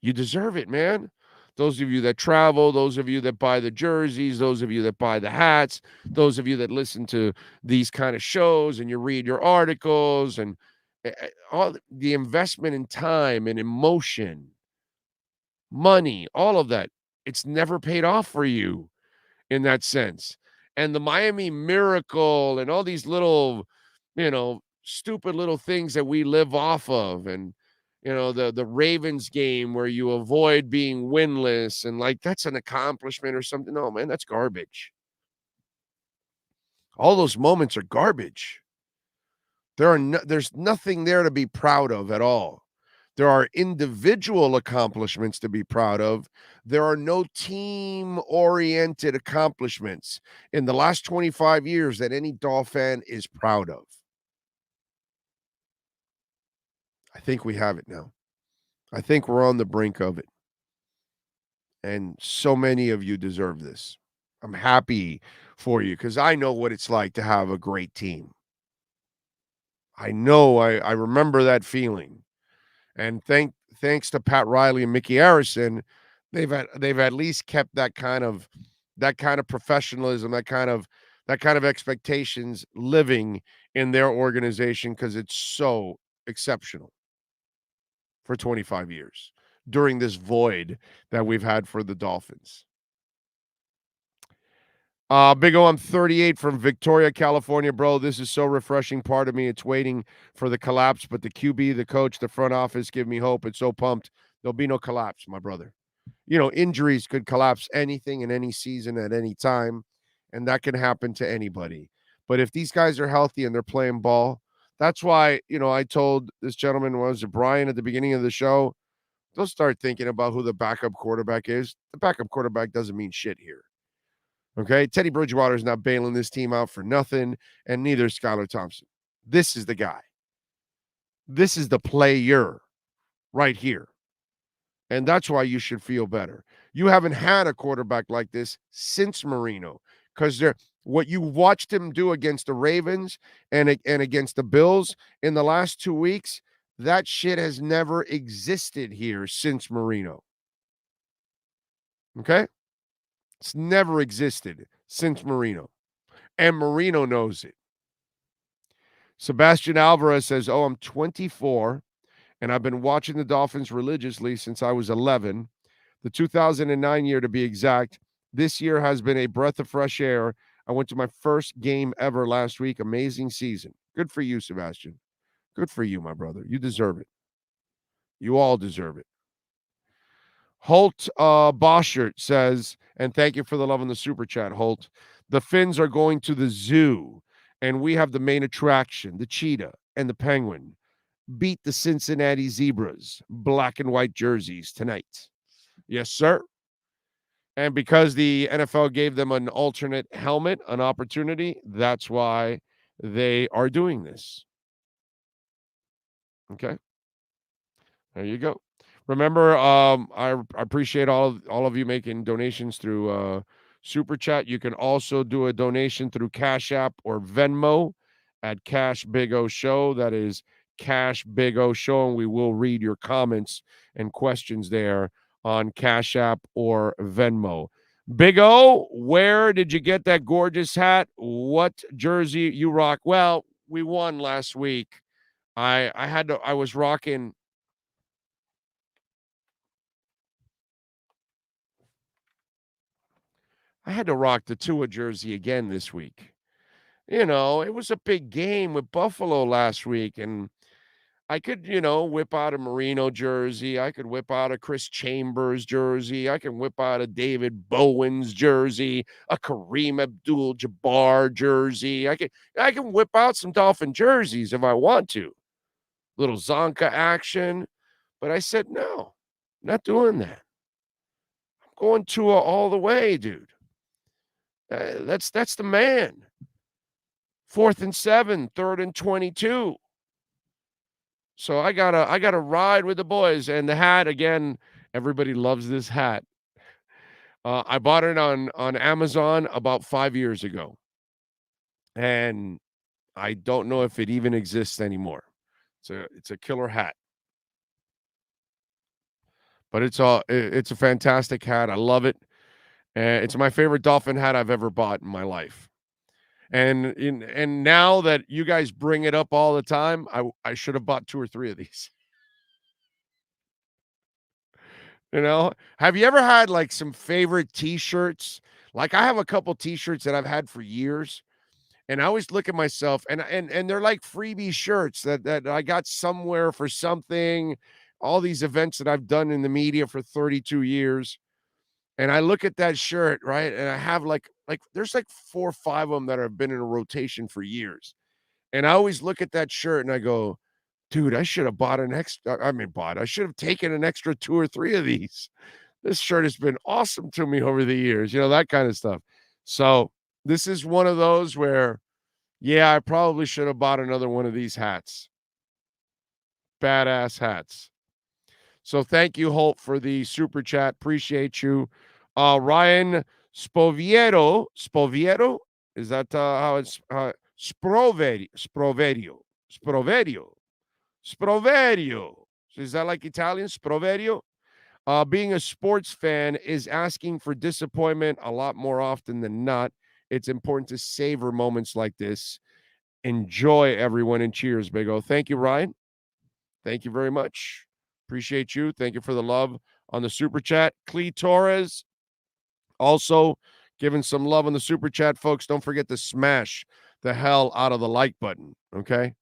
You deserve it, man. Those of you that travel, those of you that buy the jerseys, those of you that buy the hats, those of you that listen to these kind of shows and you read your articles and all the investment in time and emotion, money, all of that, it's never paid off for you in that sense. And the Miami Miracle and all these little, stupid little things that we live off of, and the Ravens game where you avoid being winless and like that's an accomplishment or something. No, man, that's garbage. All those moments are garbage. There's nothing there to be proud of at all. There are individual accomplishments to be proud of. There are no team-oriented accomplishments in the last 25 years that any Dolphin is proud of. I think we have it now. I think we're on the brink of it. And so many of you deserve this. I'm happy for you because I know what it's like to have a great team. I know, I remember that feeling. And thanks to Pat Riley and Mickey Harrison, they've at least kept that kind of professionalism, that kind of expectations living in their organization because it's so exceptional for 25 years during this void that we've had for the Dolphins. Big O, I'm 38 from Victoria, California, bro. This is so refreshing. Part of me, it's waiting for the collapse, but the QB, the coach, the front office give me hope. It's so pumped. There'll be no collapse, my brother. You know, injuries could collapse anything in any season at any time, and that can happen to anybody. But if these guys are healthy and they're playing ball, that's why, you know, I told this gentleman, was it Brian, at the beginning of the show, they'll start thinking about who the backup quarterback is. The backup quarterback doesn't mean shit here. Okay, Teddy Bridgewater is not bailing this team out for nothing, and neither is Skylar Thompson. This is the guy. This is the player right here. And that's why you should feel better. You haven't had a quarterback like this since Marino, because what you watched him do against the Ravens and against the Bills in the last 2 weeks, that shit has never existed here since Marino. Okay? It's never existed since Marino. And Marino knows it. Sebastian Alvarez says, oh, I'm 24, and I've been watching the Dolphins religiously since I was 11. The 2009 year, to be exact. This year has been a breath of fresh air. I went to my first game ever last week. Amazing season. Good for you, Sebastian. Good for you, my brother. You deserve it. You all deserve it. Holt Boschert says, and thank you for the love in the super chat, Holt. The Finns are going to the zoo, and we have the main attraction, the cheetah and the penguin. Beat the Cincinnati Zebras, black and white jerseys tonight. Yes, sir. And because the NFL gave them an alternate helmet, an opportunity, that's why they are doing this. Okay. There you go. Remember, I appreciate all of you making donations through Super Chat. You can also do a donation through Cash App or Venmo at Cash Big O Show. That is Cash Big O Show, and we will read your comments and questions there on Cash App or Venmo. Big O, where did you get that gorgeous hat? What jersey you rock? Well, we won last week. I was rocking. I had to rock the Tua jersey again this week. You know, it was a big game with Buffalo last week, and I could, whip out a Marino jersey. I could whip out a Chris Chambers jersey. I can whip out a David Bowen's jersey, a Kareem Abdul-Jabbar jersey. I can whip out some Dolphin jerseys if I want to. Little Zonka action. But I said, no, not doing that. I'm going Tua all the way, dude. That's the man. 4th and 7, 3rd and 22. So I gotta ride with the boys. And the hat, again, everybody loves this hat. I bought it on Amazon about 5 years ago, and I don't know if it even exists anymore. It's a killer hat, but it's a fantastic hat. I love it. It's my favorite Dolphin hat I've ever bought in my life. And now that you guys bring it up all the time, I should have bought 2 or 3 of these. Have you ever had like some favorite T-shirts? Like I have a couple T-shirts that I've had for years, and I always look at myself, and they're like freebie shirts that I got somewhere for something. All these events that I've done in the media for 32 years. And I look at that shirt, right? And I have like there's like 4 or 5 of them that have been in a rotation for years. And I always look at that shirt and I go, dude, I should have bought I should have taken an extra 2 or 3 of these. This shirt has been awesome to me over the years, that kind of stuff. So this is one of those where, yeah, I probably should have bought another one of these hats. Badass hats. So thank you, Holt, for the super chat. Appreciate you. Ryan Spoviero. Is that how it's Sproverio. Is that like Italian? Sproverio. Being a sports fan is asking for disappointment a lot more often than not. It's important to savor moments like this. Enjoy, everyone, and cheers, Big O. Thank you, Ryan. Thank you very much. Appreciate you. Thank you for the love on the super chat. Clee Torres, also giving some love on the super chat, folks. Don't forget to smash the hell out of the like button, okay?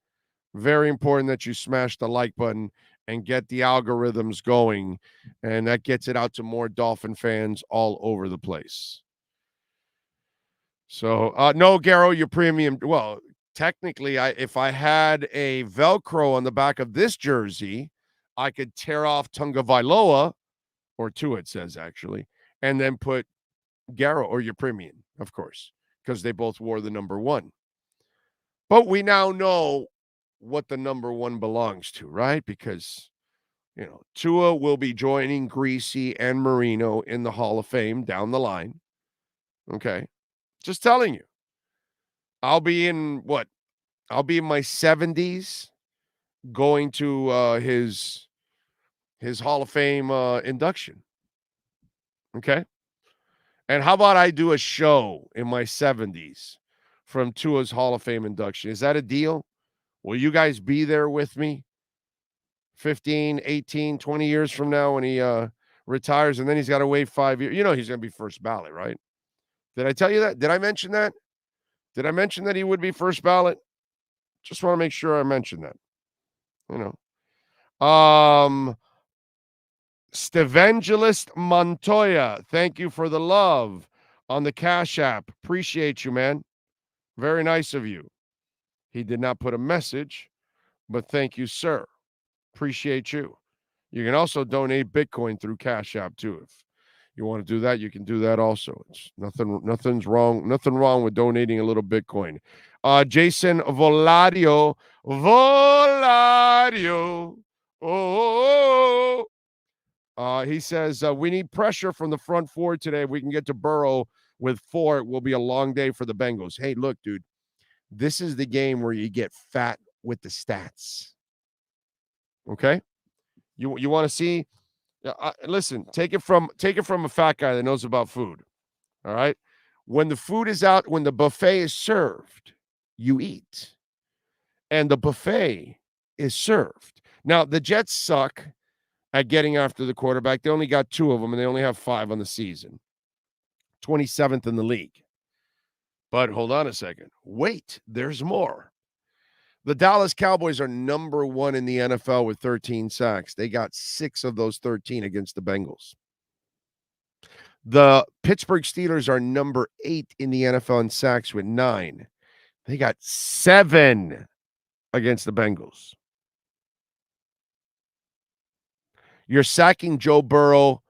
Very important that you smash the like button and get the algorithms going, and that gets it out to more Dolphin fans all over the place. So, no, Garrow, your premium. Well, technically, if I had a Velcro on the back of this jersey, I could tear off Tagovailoa, or two, it says, actually, and then put Garrow or your premium, of course, because they both wore the number 1. But we now know what the number 1 belongs to, right? Because, Tua will be joining Greasy and Marino in the Hall of Fame down the line. Okay. Just telling you. I'll be in my 70s going to his Hall of Fame induction. Okay. And how about I do a show in my 70s from Tua's Hall of Fame induction? Is that a deal? Will you guys be there with me 15, 18, 20 years from now when he retires, and then he's got to wait 5 years? He's going to be first ballot, right? Did I tell you that? Did I mention that? Did I mention that he would be first ballot? Just want to make sure I mentioned that. Stevangelist Montoya, thank you for the love on the Cash App. Appreciate you, man. Very nice of you. He did not put a message, but thank you, sir. Appreciate you. You can also donate Bitcoin through Cash App too. If you want to do that, you can do that also. It's nothing wrong with donating a little Bitcoin. Jason Voladio. He says, we need pressure from the front four today. If we can get to Burrow with 4, it will be a long day for the Bengals. Hey, look, dude, this is the game where you get fat with the stats. Okay? You want to see? Listen, take it from a fat guy that knows about food. All right? When the food is out, when the buffet is served, you eat. And the buffet is served. Now, the Jets suck at getting after the quarterback. They only got 2 of them, and they only have 5 on the season. 27th in the league. But hold on a second. Wait, there's more. The Dallas Cowboys are number 1 in the NFL with 13 sacks. They got 6 of those 13 against the Bengals. The Pittsburgh Steelers are number 8 in the NFL in sacks with 9. They got 7 against the Bengals. You're sacking Joe Burrow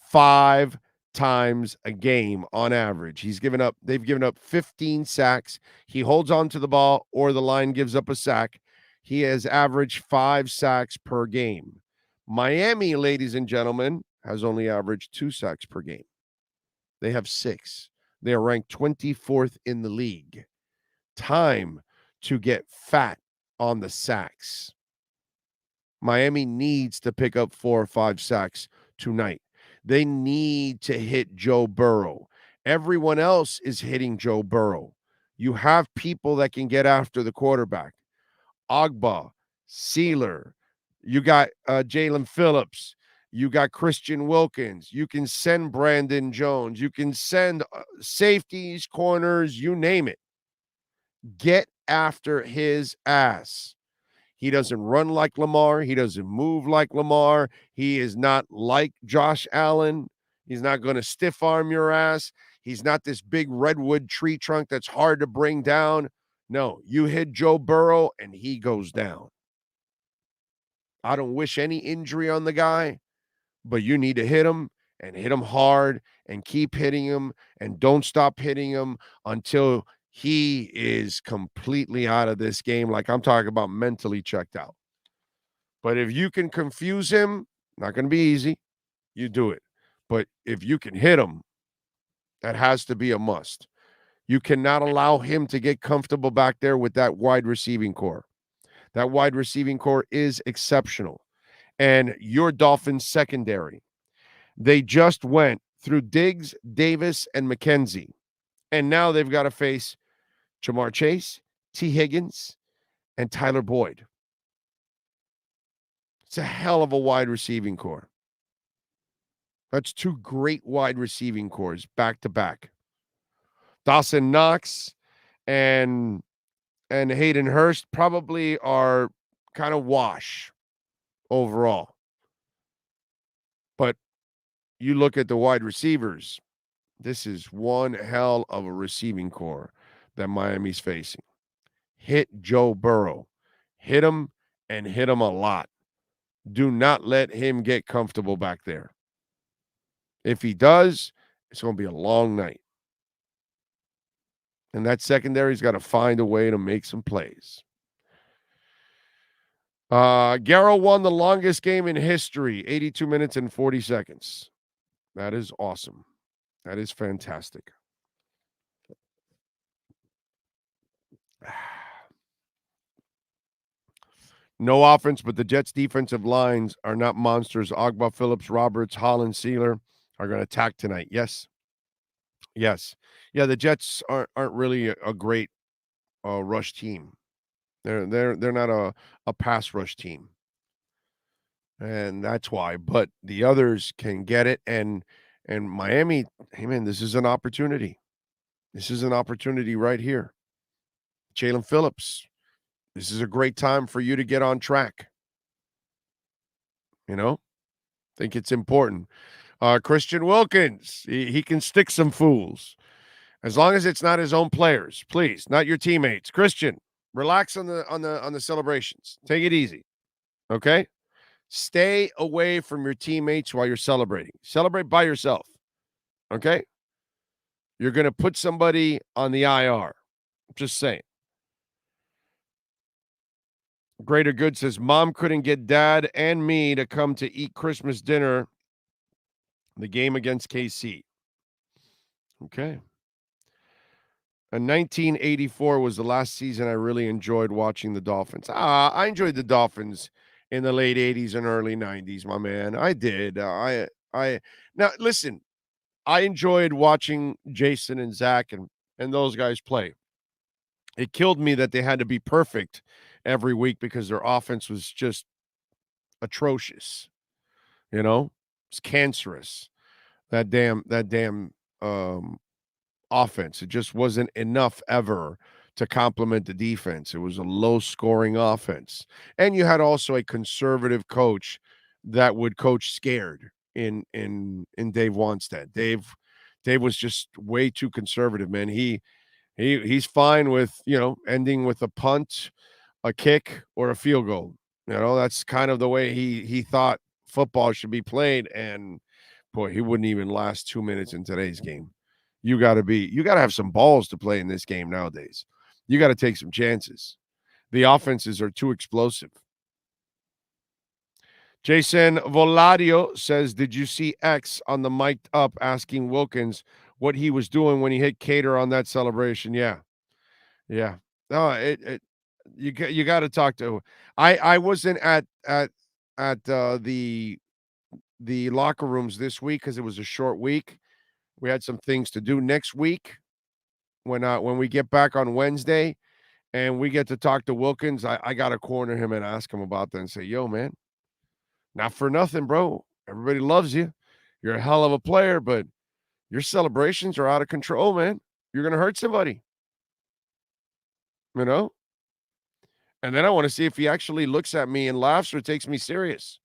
5 times a game on average. They've given up 15 sacks. He holds on to the ball or the line gives up a sack. He has averaged 5 sacks per game. Miami, ladies and gentlemen, has only averaged 2 sacks per game. They have 6. They are ranked 24th in the league. Time to get fat on the sacks. Miami needs to pick up 4 or 5 sacks tonight. They need to hit Joe Burrow. Everyone else is hitting Joe Burrow. You have people that can get after the quarterback. Ogba, Sealer. You got Jalen Phillips. You got Christian Wilkins. You can send Brandon Jones. You can send safeties, corners, you name it. Get after his ass. He doesn't run like Lamar. He doesn't move like Lamar. He is not like Josh Allen. He's not going to stiff arm your ass. He's not this big redwood tree trunk that's hard to bring down. No, you hit Joe Burrow and he goes down. I don't wish any injury on the guy, but you need to hit him and hit him hard and keep hitting him and don't stop hitting him until he is completely out of this game, like I'm talking about mentally checked out. But if you can confuse him, not going to be easy, you do it. But if you can hit him, that has to be a must. You cannot allow him to get comfortable back there with that wide receiving core. That wide receiving core is exceptional. And your Dolphins secondary, they just went through Diggs, Davis, and McKenzie. And now they've got to face Jamar Chase, T. Higgins, and Tyler Boyd. It's a hell of a wide receiving core. That's 2 great wide receiving cores back to back. Dawson Knox and Hayden Hurst probably are kind of wash overall. But you look at the wide receivers, this is one hell of a receiving core that Miami's facing. Hit Joe Burrow. Hit him and hit him a lot. Do not let him get comfortable back there. If he does, it's going to be a long night. And that secondary's got to find a way to make some plays. Garrow won the longest game in history, 82 minutes and 40 seconds. That is awesome. That is fantastic. No offense, but the Jets' defensive lines are not monsters. Ogba, Phillips, Roberts, Holland, Sealer are going to attack tonight. Yes. Yes. Yeah, the Jets aren't really a great rush team. They're not a pass rush team. And that's why. But the others can get it. And Miami, hey, man, this is an opportunity. This is an opportunity right here. Jalen Phillips, this is a great time for you to get on track. You know, I think it's important. Christian Wilkins, he can stick some fools. As long as it's not his own players, please, not your teammates. Christian, relax on the celebrations. Take it easy. Okay? Stay away from your teammates while you're celebrating. Celebrate by yourself. Okay? You're going to put somebody on the IR. Just saying. Greater Good says, Mom couldn't get Dad and me to come to eat Christmas dinner. The game against KC. Okay. And 1984 was the last season I really enjoyed watching the Dolphins. I enjoyed the Dolphins in the late 80s and early 90s, my man. I did. Now, listen, I enjoyed watching Jason and Zach and those guys play. It killed me that they had to be perfect every week because their offense was just atrocious. You know, it's cancerous. That damn offense. It just wasn't enough ever to complement the defense. It was a low-scoring offense. And you had also a conservative coach that would coach scared in Dave Wanstead. Dave was just way too conservative, man. He's fine with, ending with a punt, a kick, or a field goal. That's kind of the way he thought football should be played. And boy, he wouldn't even last 2 minutes in today's game. You got to have some balls to play in this game nowadays. You got to take some chances. The offenses are too explosive. Jason Voladio says, did you see X on the mic'd up asking Wilkins what he was doing when he hit Cater on that celebration? Yeah. No, you got to talk to. I wasn't at the locker rooms this week because it was a short week. We had some things to do next week when we get back on Wednesday and we get to talk to Wilkins. I got to corner him and ask him about that and say, yo, man, not for nothing, bro. Everybody loves you. You're a hell of a player, but your celebrations are out of control, man. You're going to hurt somebody. And then I want to see if he actually looks at me and laughs or takes me serious.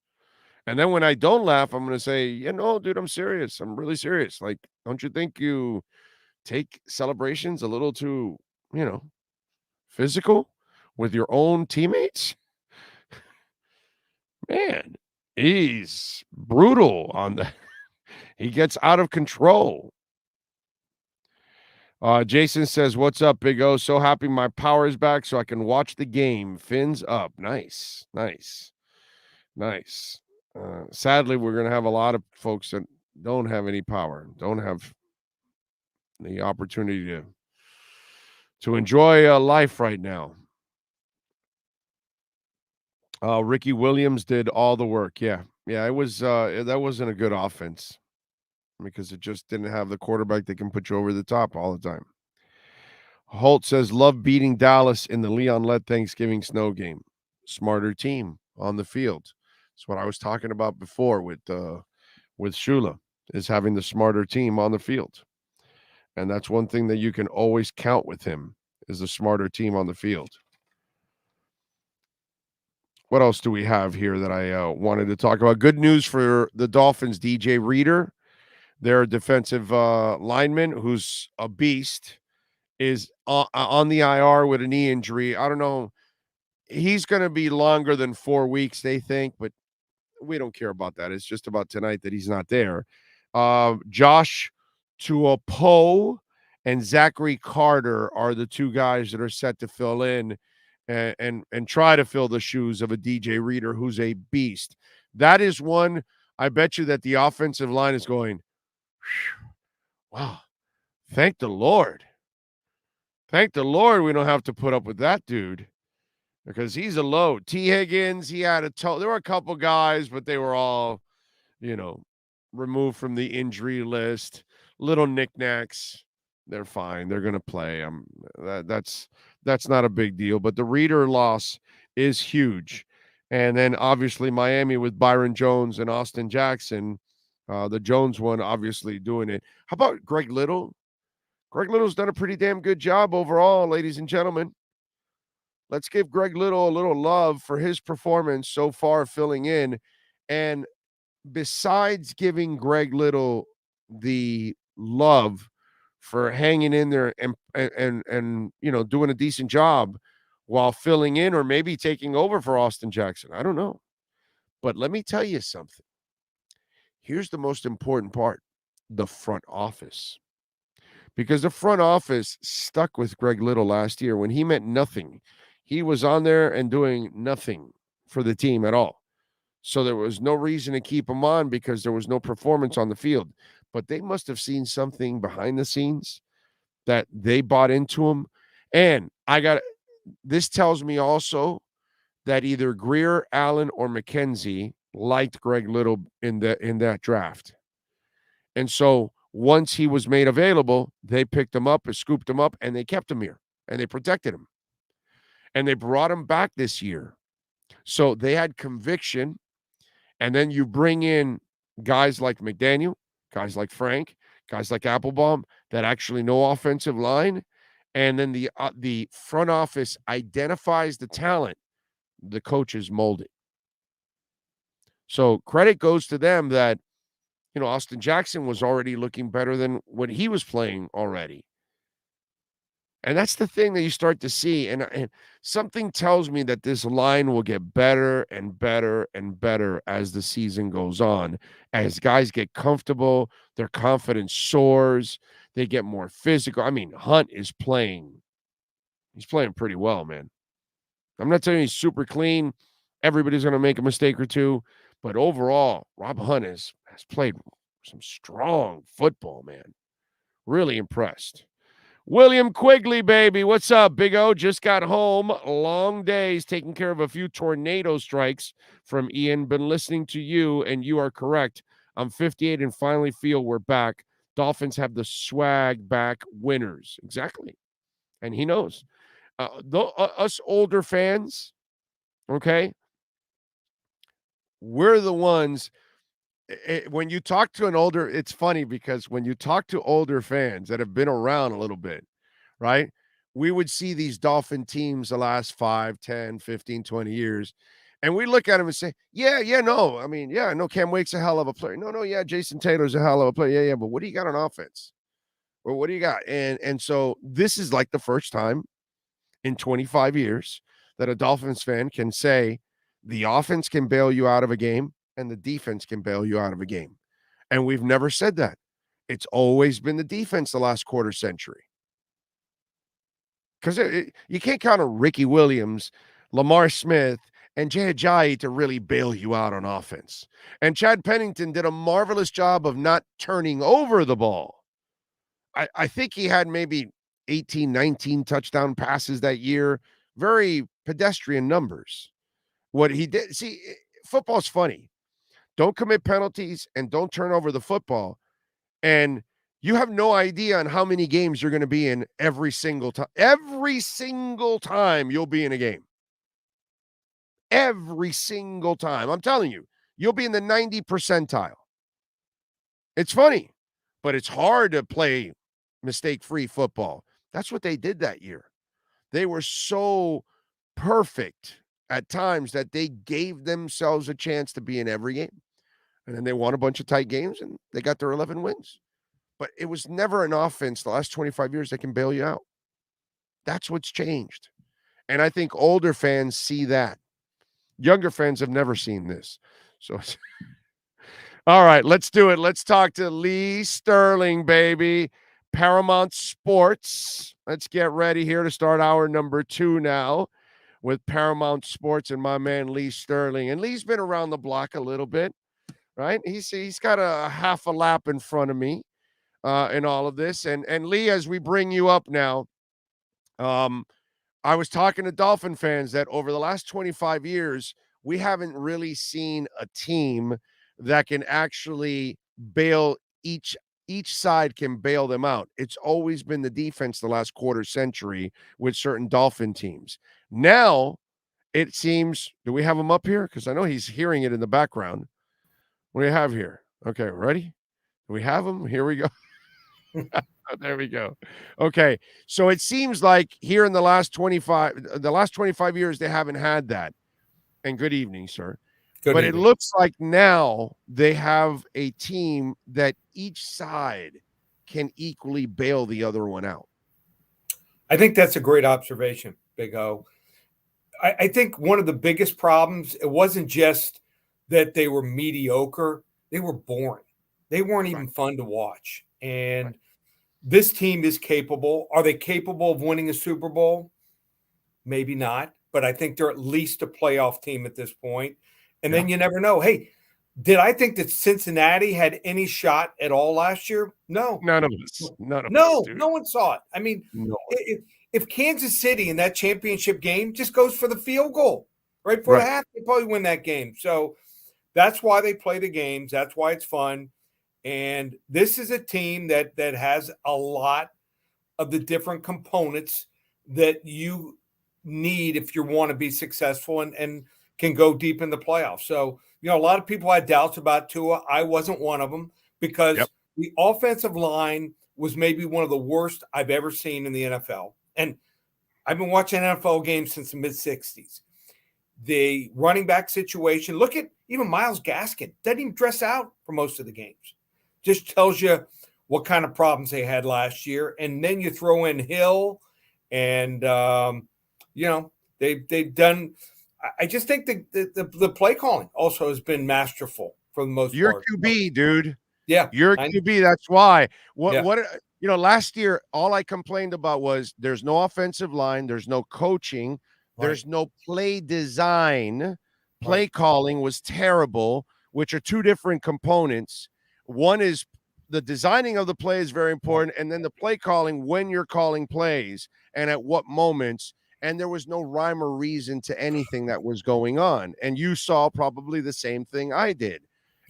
And then when I don't laugh, I'm going to say, dude, I'm serious. I'm really serious. Like, don't you think you take celebrations a little too, physical with your own teammates? Man, he's brutal on that. He gets out of control. Jason says, what's up, Big O? So happy my power is back so I can watch the game. Fins up. Nice. Sadly, we're going to have a lot of folks that don't have any power, don't have the opportunity to enjoy life right now. Ricky Williams did all the work. Yeah, it was that wasn't a good offense because it just didn't have the quarterback that can put you over the top all the time. Holt says, love beating Dallas in the Leon Led Thanksgiving snow game. Smarter team on the field. That's what I was talking about before with Shula, is having the smarter team on the field. And that's one thing that you can always count with him, is the smarter team on the field. What else do we have here that I wanted to talk about? Good news for the Dolphins, DJ Reader, their defensive lineman, who's a beast, is on the IR with a knee injury. I don't know. He's going to be longer than 4 weeks, they think, but we don't care about that. It's just about tonight that he's not there. Josh Tuapo and Zachary Carter are the two guys that are set to fill in and try to fill the shoes of a DJ Reader, who's a beast. That is one, I bet you that the offensive line is going, wow, thank the Lord. Thank the Lord we don't have to put up with that dude, because he's a load. T. Higgins, he had a toe. There were a couple guys, but they were all, removed from the injury list. Little knickknacks. They're fine. They're going to play. That's not a big deal. But the Reader loss is huge. And then obviously Miami with Byron Jones and Austin Jackson. The Jones one obviously doing it. How about Greg Little? Greg Little's done a pretty damn good job overall, ladies and gentlemen. Let's give Greg Little a little love for his performance so far filling in. And besides giving Greg Little the love for hanging in there and doing a decent job while filling in, or maybe taking over for Austin Jackson, I don't know. But let me tell you something. Here's the most important part: the front office. Because the front office stuck with Greg Little last year when he meant nothing. He was on there and doing nothing for the team at all. So there was no reason to keep him on because there was no performance on the field. But they must have seen something behind the scenes that they bought into him. And this tells me also that either Greer, Allen, or McKenzie liked Greg Little in that draft. And so once he was made available, they picked him up, scooped him up, and they kept him here, and they protected him. And they brought him back this year. So they had conviction. And then you bring in guys like McDaniel, guys like Frank, guys like Applebaum that actually know offensive line. And then the front office identifies the talent. The coaches mold it. So credit goes to them that, Austin Jackson was already looking better than when he was playing already. And that's the thing that you start to see. And something tells me that this line will get better and better and better as the season goes on. As guys get comfortable, their confidence soars, they get more physical. I mean, Hunt is playing. He's playing pretty well, man. I'm not telling you he's super clean. Everybody's going to make a mistake or two. But overall, Rob Hunt has played some strong football, man. Really impressed. William Quigley, baby. What's up, Big O? Just got home. Long days taking care of a few tornado strikes from Ian. Been listening to you, and you are correct. I'm 58 and finally feel we're back. Dolphins have the swag back, winners. Exactly. And he knows. Us older fans, okay, we're the ones. When you talk to it's funny because when you talk to older fans that have been around a little bit, right, we would see these Dolphin teams the last 5, 10, 15, 20 years, and we look at them and say, no, Cam Wake's a hell of a player. No, Jason Taylor's a hell of a player. Yeah, but what do you got on offense? Or what do you got? And so this is like the first time in 25 years that a Dolphins fan can say the offense can bail you out of a game and the defense can bail you out of a game. And we've never said that. It's always been the defense the last quarter century. Because you can't count on Ricky Williams, Lamar Smith, and Jay Ajayi to really bail you out on offense. And Chad Pennington did a marvelous job of not turning over the ball. I think he had maybe 18, 19 touchdown passes that year. Very pedestrian numbers. What he did, see, football's funny. Don't commit penalties and don't turn over the football. And you have no idea on how many games you're going to be in every single time. Every single time you'll be in a game. Every single time. I'm telling you, you'll be in the 90 percentile. It's funny, but it's hard to play mistake-free football. That's what they did that year. They were so perfect at times that they gave themselves a chance to be in every game. And then they won a bunch of tight games, and they got their 11 wins. But it was never an offense the last 25 years that can bail you out. That's what's changed. And I think older fans see that. Younger fans have never seen this. So, all right, let's do it. Let's talk to Lee Sterling, baby. Paramount Sports. Let's get ready here to start hour number 2 now with Paramount Sports and my man Lee Sterling. And Lee's been around the block a little bit, right? He's got a half a lap in front of me in all of this. And Lee, as we bring you up now, I was talking to Dolphin fans that over the last 25 years, we haven't really seen a team that can actually bail each side can bail them out. It's always been the defense the last quarter century with certain Dolphin teams. Now, it seems, do we have him up here? Because I know he's hearing it in the background. What do you have here? Okay, ready? Do we have him? Here we go. There we go. Okay, so it seems like here in the last 25 years, they haven't had that. And good evening, sir. Good evening. It looks like now they have a team that each side can equally bail the other one out. I think that's a great observation, Big O. I think one of the biggest problems, it wasn't just that they were mediocre. They were boring. They weren't even fun to watch. And this team is capable. Are they capable of winning a Super Bowl? Maybe not. But I think they're at least a playoff team at this point. And then you never know. Hey, did I think that Cincinnati had any shot at all last year? No. None of us. No, no one saw it. I mean, if Kansas City in that championship game just goes for the field goal right before the half, they probably win that game. So that's why they play the games. That's why it's fun. And this is a team that has a lot of the different components that you need if you want to be successful and can go deep in the playoffs. So, a lot of people had doubts about Tua. I wasn't one of them because the offensive line was maybe one of the worst I've ever seen in the NFL. And I've been watching NFL games since the mid-'60s. The running back situation, look at even Myles Gaskin. Doesn't even dress out for most of the games. Just tells you what kind of problems they had last year. And then you throw in Hill and, they've done – I just think the play calling also has been masterful for the most part. You're QB, dude. Yeah. You're QB. That's why. Last year, all I complained about was there's no offensive line. There's no coaching. There's no play design. Play calling was terrible, which are two different components. One is the designing of the play is very important, and then the play calling when you're calling plays and at what moments. And there was no rhyme or reason to anything that was going on. And you saw probably the same thing I did.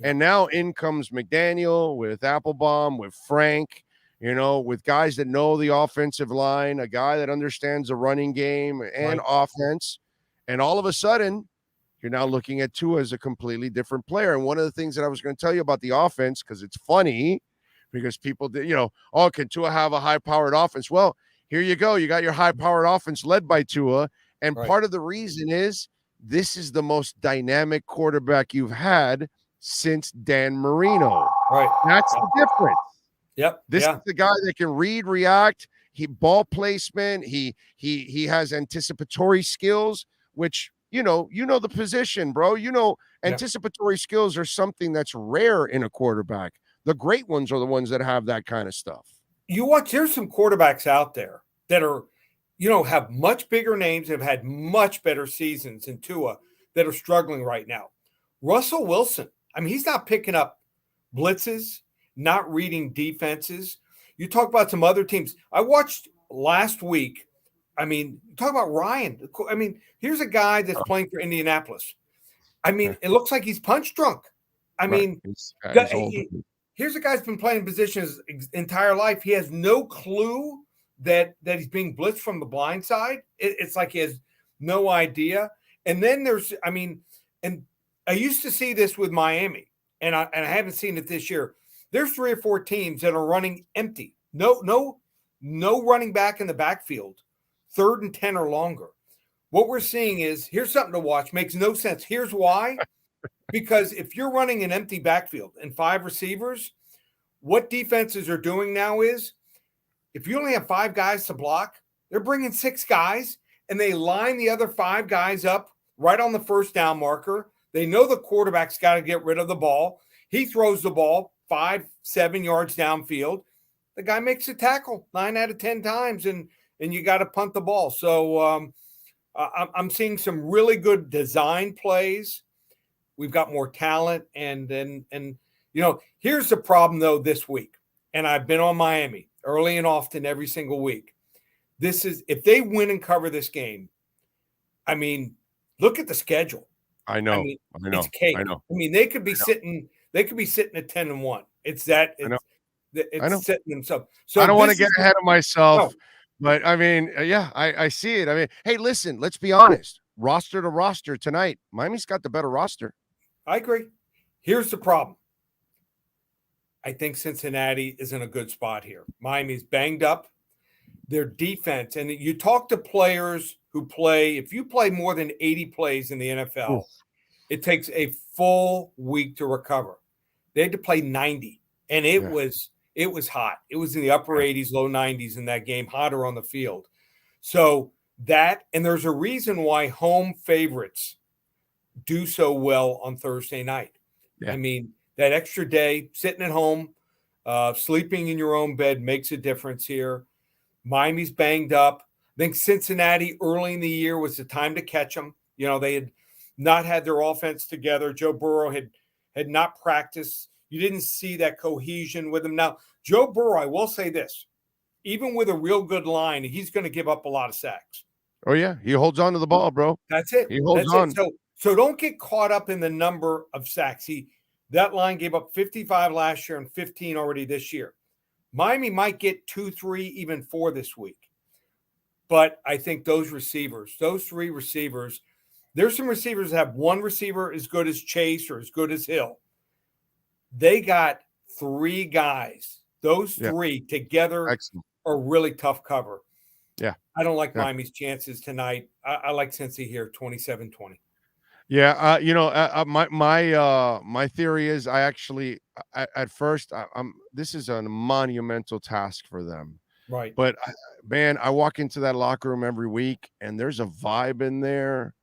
And now in comes McDaniel with Applebaum, with Frank, with guys that know the offensive line, a guy that understands the running game and offense. And all of a sudden, you're now looking at Tua as a completely different player. And one of the things that I was going to tell you about the offense, because it's funny, because people did, can Tua have a high-powered offense? Well, here you go. You got your high-powered offense led by Tua. And part of the reason is this is the most dynamic quarterback you've had since Dan Marino. Right. That's the difference. Yep. This is the guy that can read, react. He ball placement. He has anticipatory skills, which, the position, bro. Anticipatory skills are something that's rare in a quarterback. The great ones are the ones that have that kind of stuff. You watch, there's some quarterbacks out there that are, have much bigger names, have had much better seasons than Tua that are struggling right now. Russell Wilson, he's not picking up blitzes, not reading defenses. You talk about some other teams. I watched last week. Talk about Ryan. Here's a guy that's playing for Indianapolis. It looks like he's punch drunk. Here's a guy who's been playing positions his entire life. He has no clue that he's being blitzed from the blind side. It's like he has no idea. And then there's, and I used to see this with Miami, and I haven't seen it this year. There's 3 or 4 teams that are running empty. No no running back in the backfield, 3rd and 10 or longer. What we're seeing is, here's something to watch. Makes no sense. Here's why. Because if you're running an empty backfield and 5 receivers, what defenses are doing now is, if you only have 5 guys to block, they're bringing 6 guys, and they line the other 5 guys up right on the first down marker. They know the quarterback's got to get rid of the ball. He throws the ball 5-7 yards downfield. The guy makes a tackle 9 out of 10 times, and you got to punt the ball. So I'm seeing some really good design plays. We've got more talent, and here's the problem though this week. And I've been on Miami early and often every single week. This is, if they win and cover this game, I mean, look at the schedule. I know. It's cake. I mean, they could be sitting at 10-1. It's sitting themselves. So I don't want to get ahead of myself, but I mean, I see it. I mean, hey, listen, let's be honest. Roster to roster tonight, Miami's got the better roster. I agree. Here's the problem. I think Cincinnati is in a good spot here. Miami's banged up. Their defense, and you talk to players who play, if you play more than 80 plays in the NFL, it takes a full week to recover. They had to play 90, and it was hot. It was in the upper 80s, low 90s in that game, hotter on the field. So that, and there's a reason why home favorites do so well on Thursday night. I mean, that extra day, sitting at home, sleeping in your own bed makes a difference here. Miami's banged up. I think Cincinnati early in the year was the time to catch them. You know, they had not had their offense together. Joe Burrow had not practiced. You didn't see that cohesion with him. Now, Joe Burrow, I will say this, even with a real good line, he's going to give up a lot of sacks. Oh, yeah. He holds on to the ball, bro. That's it. He holds on. So don't get caught up in the number of sacks. That line gave up 55 last year and 15 already this year. Miami might get 2, 3, even 4 this week. But I think those 3 receivers, there's some receivers that have one receiver as good as Chase or as good as Hill. They got 3 guys. Those 3 together are really tough cover. Yeah. I don't like Miami's chances tonight. I like Cincy here, 27-20. Yeah, my theory is at first this is a monumental task for them, right? But man, I walk into that locker room every week, and there's a vibe in there.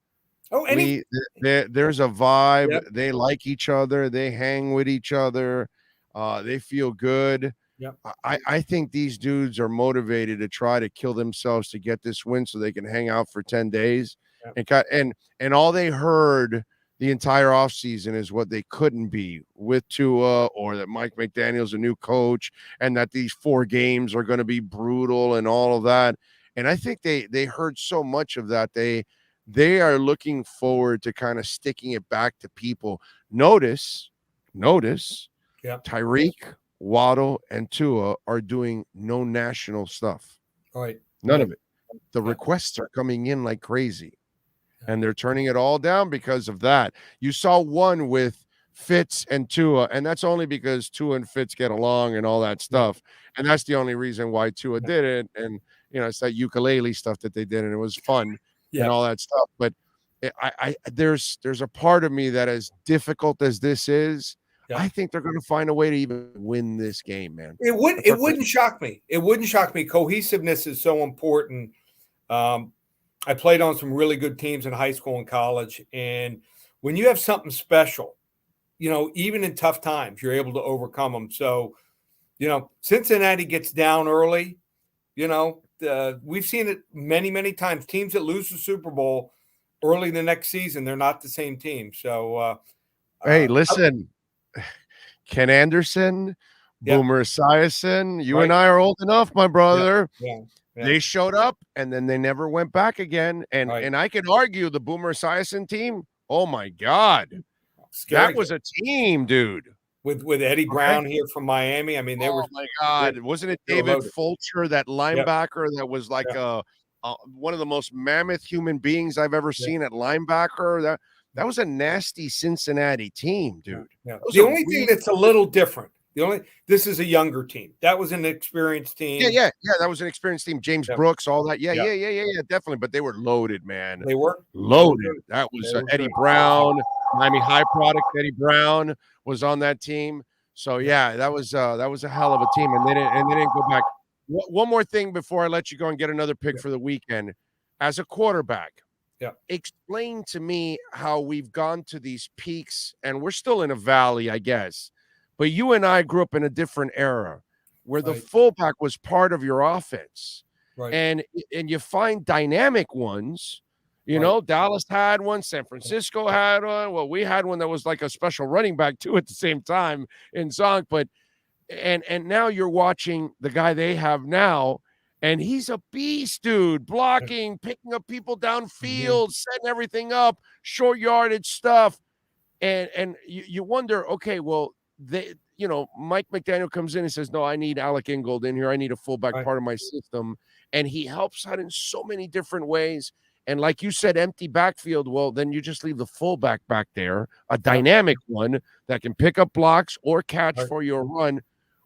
Oh, there's a vibe. Yep. They like each other. They hang with each other. They feel good. Yep. I think these dudes are motivated to try to kill themselves to get this win so they can hang out for 10 days. Yep. And all they heard the entire offseason is what they couldn't be with Tua, or that Mike McDaniel's a new coach, and that these 4 games are going to be brutal and all of that. And I think they heard so much of that. They are looking forward to kind of sticking it back to people. Notice, Tyreek, Waddle, and Tua are doing no national stuff. All right. None of it. The requests are coming in like crazy, and they're turning it all down because of that. You saw one with Fitz and Tua, and that's only because Tua and Fitz get along and all that stuff. And that's the only reason why Tua did it. And, it's that ukulele stuff that they did, and it was fun and all that stuff. But there's a part of me that, as difficult as this is, I think they're going to find a way to even win this game, man. It wouldn't shock me. It wouldn't shock me. Cohesiveness is so important. I played on some really good teams in high school and college. And when you have something special, even in tough times, you're able to overcome them. So, Cincinnati gets down early. We've seen it many, many times. Teams that lose the Super Bowl early the next season, they're not the same team. So, hey, listen. Ken Anderson, Boomer Esiason, you and I are old enough, my brother. Yeah. They showed up, and then they never went back again. And I can argue the Boomer Esiason team. Oh my God, that was a team, dude. With Eddie Brown here from Miami. I mean, they were. Oh my God, wasn't it David Fulcher, that linebacker that was like one of the most mammoth human beings I've ever seen at linebacker? That was a nasty Cincinnati team, dude. Yeah. The only thing that's a little different This is a younger team. That was an experienced team. Yeah. That was an experienced team. James Brooks, all that. Yeah, definitely. But they were loaded, man. They were loaded. That was Eddie Brown, Miami High product. Eddie Brown was on that team. So yeah, that was a hell of a team, and they didn't go back. One more thing before I let you go and get another pick for the weekend. As a quarterback, explain to me how we've gone to these peaks, and we're still in a valley, I guess. But you and I grew up in a different era where the fullback was part of your offense. Right. And you find dynamic ones. You know, Dallas had one, San Francisco had one. Well, we had one that was like a special running back too at the same time in Zonk. But and now you're watching the guy they have now, and he's a beast, dude, blocking, picking up people downfield, setting everything up, short yardage stuff. And you wonder, okay, well, Mike McDaniel comes in and says, no, I need Alec Ingold in here. I need a fullback part of my system. And he helps out in so many different ways. And like you said, empty backfield. Well, then you just leave the fullback back there, a dynamic one that can pick up blocks or catch for your run.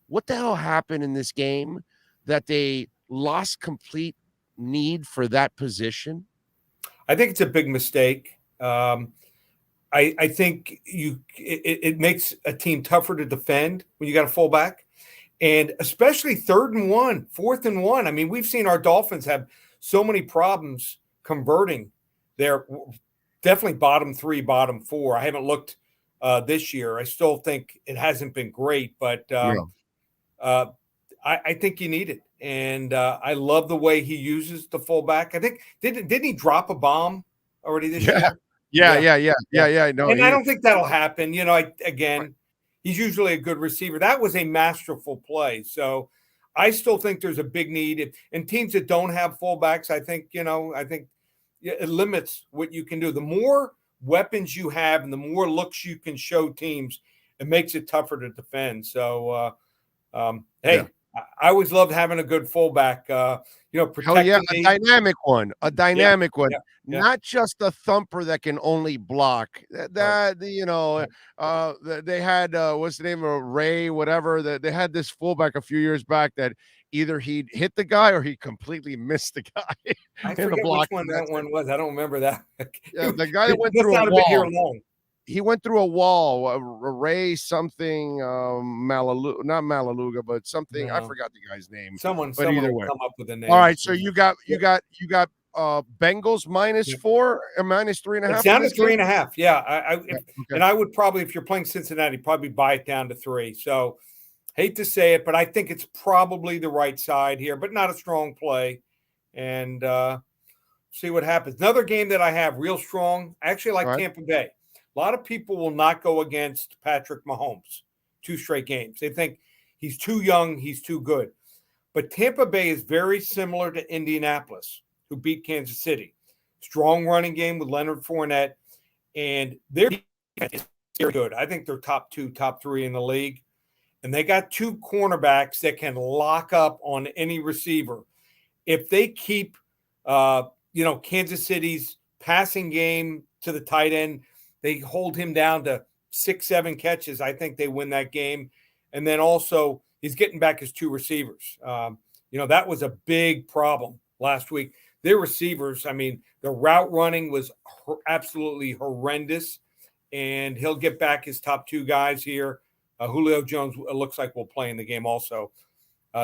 What the hell happened in this game that they lost complete need for that position? I think it's a big mistake. I think it makes a team tougher to defend when you got a fullback, and especially 3rd and 1, 4th and 1. I mean, we've seen our Dolphins have so many problems converting. They're definitely bottom 3, bottom 4. I haven't looked this year. I still think it hasn't been great, but I think you need it. And I love the way he uses the fullback. I think didn't he drop a bomb already this year? Yeah. No, and I don't think that'll happen. You know, he's usually a good receiver. That was a masterful play. So I still think there's a big need. And teams that don't have fullbacks, I think it limits what you can do. The more weapons you have and the more looks you can show teams, it makes it tougher to defend. So, I always loved having a good fullback. Protecting a dynamic one, not just a thumper that can only block. They had what's the name of Ray, whatever. They had this fullback a few years back that either he'd hit the guy or he completely missed the guy. I forget which one that one was. I don't remember that. The guy that went through a wall. He went through a wall, Ray something, not Malaluga, but something. No. I forgot the guy's name. Someone either way, come up with a name. All right, so you got Bengals -4 or -3.5. It's down to 3.5. Yeah, and I would probably, if you're playing Cincinnati, probably buy it down to 3. So, hate to say it, but I think it's probably the right side here, but not a strong play. And see what happens. Another game that I have real strong. I actually like Tampa Bay. A lot of people will not go against Patrick Mahomes 2 straight games. They think he's too young, he's too good. But Tampa Bay is very similar to Indianapolis, who beat Kansas City. Strong running game with Leonard Fournette, and their defense is very good. I think they're top 2, top 3 in the league. And they got 2 cornerbacks that can lock up on any receiver. If they keep, Kansas City's passing game to the tight end, they hold him down to 6-7 catches. I think they win that game. And then also he's getting back his 2 receivers. That was a big problem last week. Their receivers, the route running was absolutely horrendous. And he'll get back his top 2 guys here. Julio Jones looks like will play in the game also.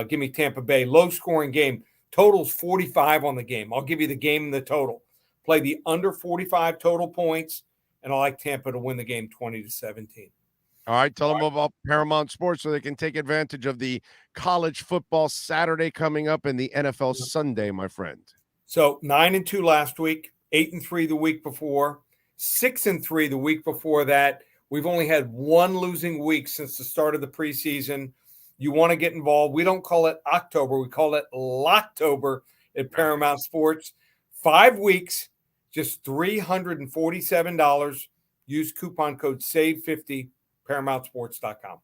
Give me Tampa Bay. Low-scoring game. Total's 45 on the game. I'll give you the game and the total. Play the under 45 total points. And I like Tampa to win the game 20-17. All right, tell them about Paramount Sports so they can take advantage of the college football Saturday coming up and the NFL Sunday, my friend. So 9-2 last week, 8-3 the week before, 6-3 the week before that. We've only had 1 losing week since the start of the preseason. You want to get involved. We don't call it October. We call it Locktober at Paramount Sports. 5 weeks. Just $347. Use coupon code SAVE50, ParamountSports.com.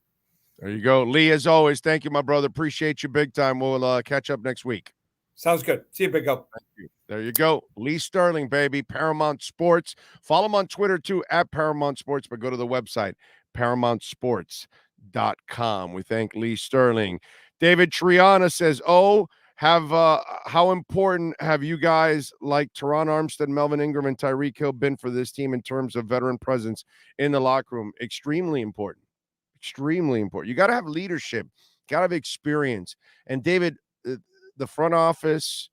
There you go. Lee, as always, thank you, my brother. Appreciate you big time. We'll catch up next week. Sounds good. See you, Big O. Thank you. There you go. Lee Sterling, baby. Paramount Sports. Follow him on Twitter, too, at Paramount Sports, but go to the website, ParamountSports.com. Dolphins.com. We thank Lee Sterling. David Triana says, how important have you guys like Teron Armstead, Melvin Ingram, and Tyreek Hill been for this team in terms of veteran presence in the locker room? Extremely important. Extremely important. You got to have leadership, got to have experience. And David, the front office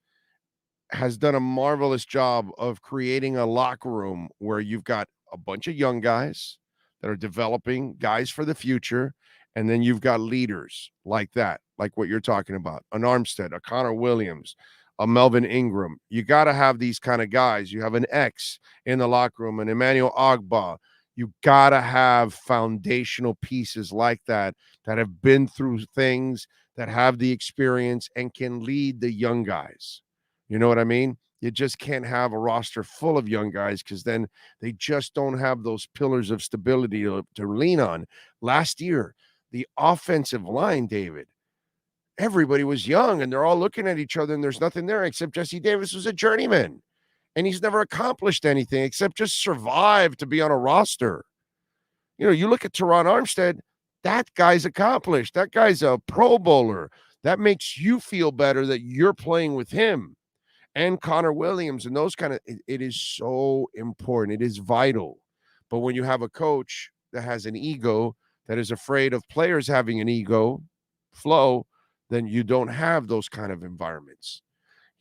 has done a marvelous job of creating a locker room where you've got a bunch of young guys that are developing guys for the future. And then you've got leaders like that, like what you're talking about, an Armstead, a Connor Williams, a Melvin Ingram. You got to have these kind of guys. You have an X in the locker room, an Emmanuel Ogbah. You got to have foundational pieces like that have been through things, that have the experience and can lead the young guys. You know what I mean? You just can't have a roster full of young guys because then they just don't have those pillars of stability to lean on. Last year, the offensive line, David, everybody was young and they're all looking at each other and there's nothing there except Jesse Davis was a journeyman. And he's never accomplished anything except just survive to be on a roster. You know, you look at Teron Armstead, that guy's accomplished. That guy's a Pro Bowler. That makes you feel better that you're playing with him. And Connor Williams and those kind of, it is so important. It is vital. But when you have a coach that has an ego, that is afraid of players having an ego flow, then you don't have those kind of environments.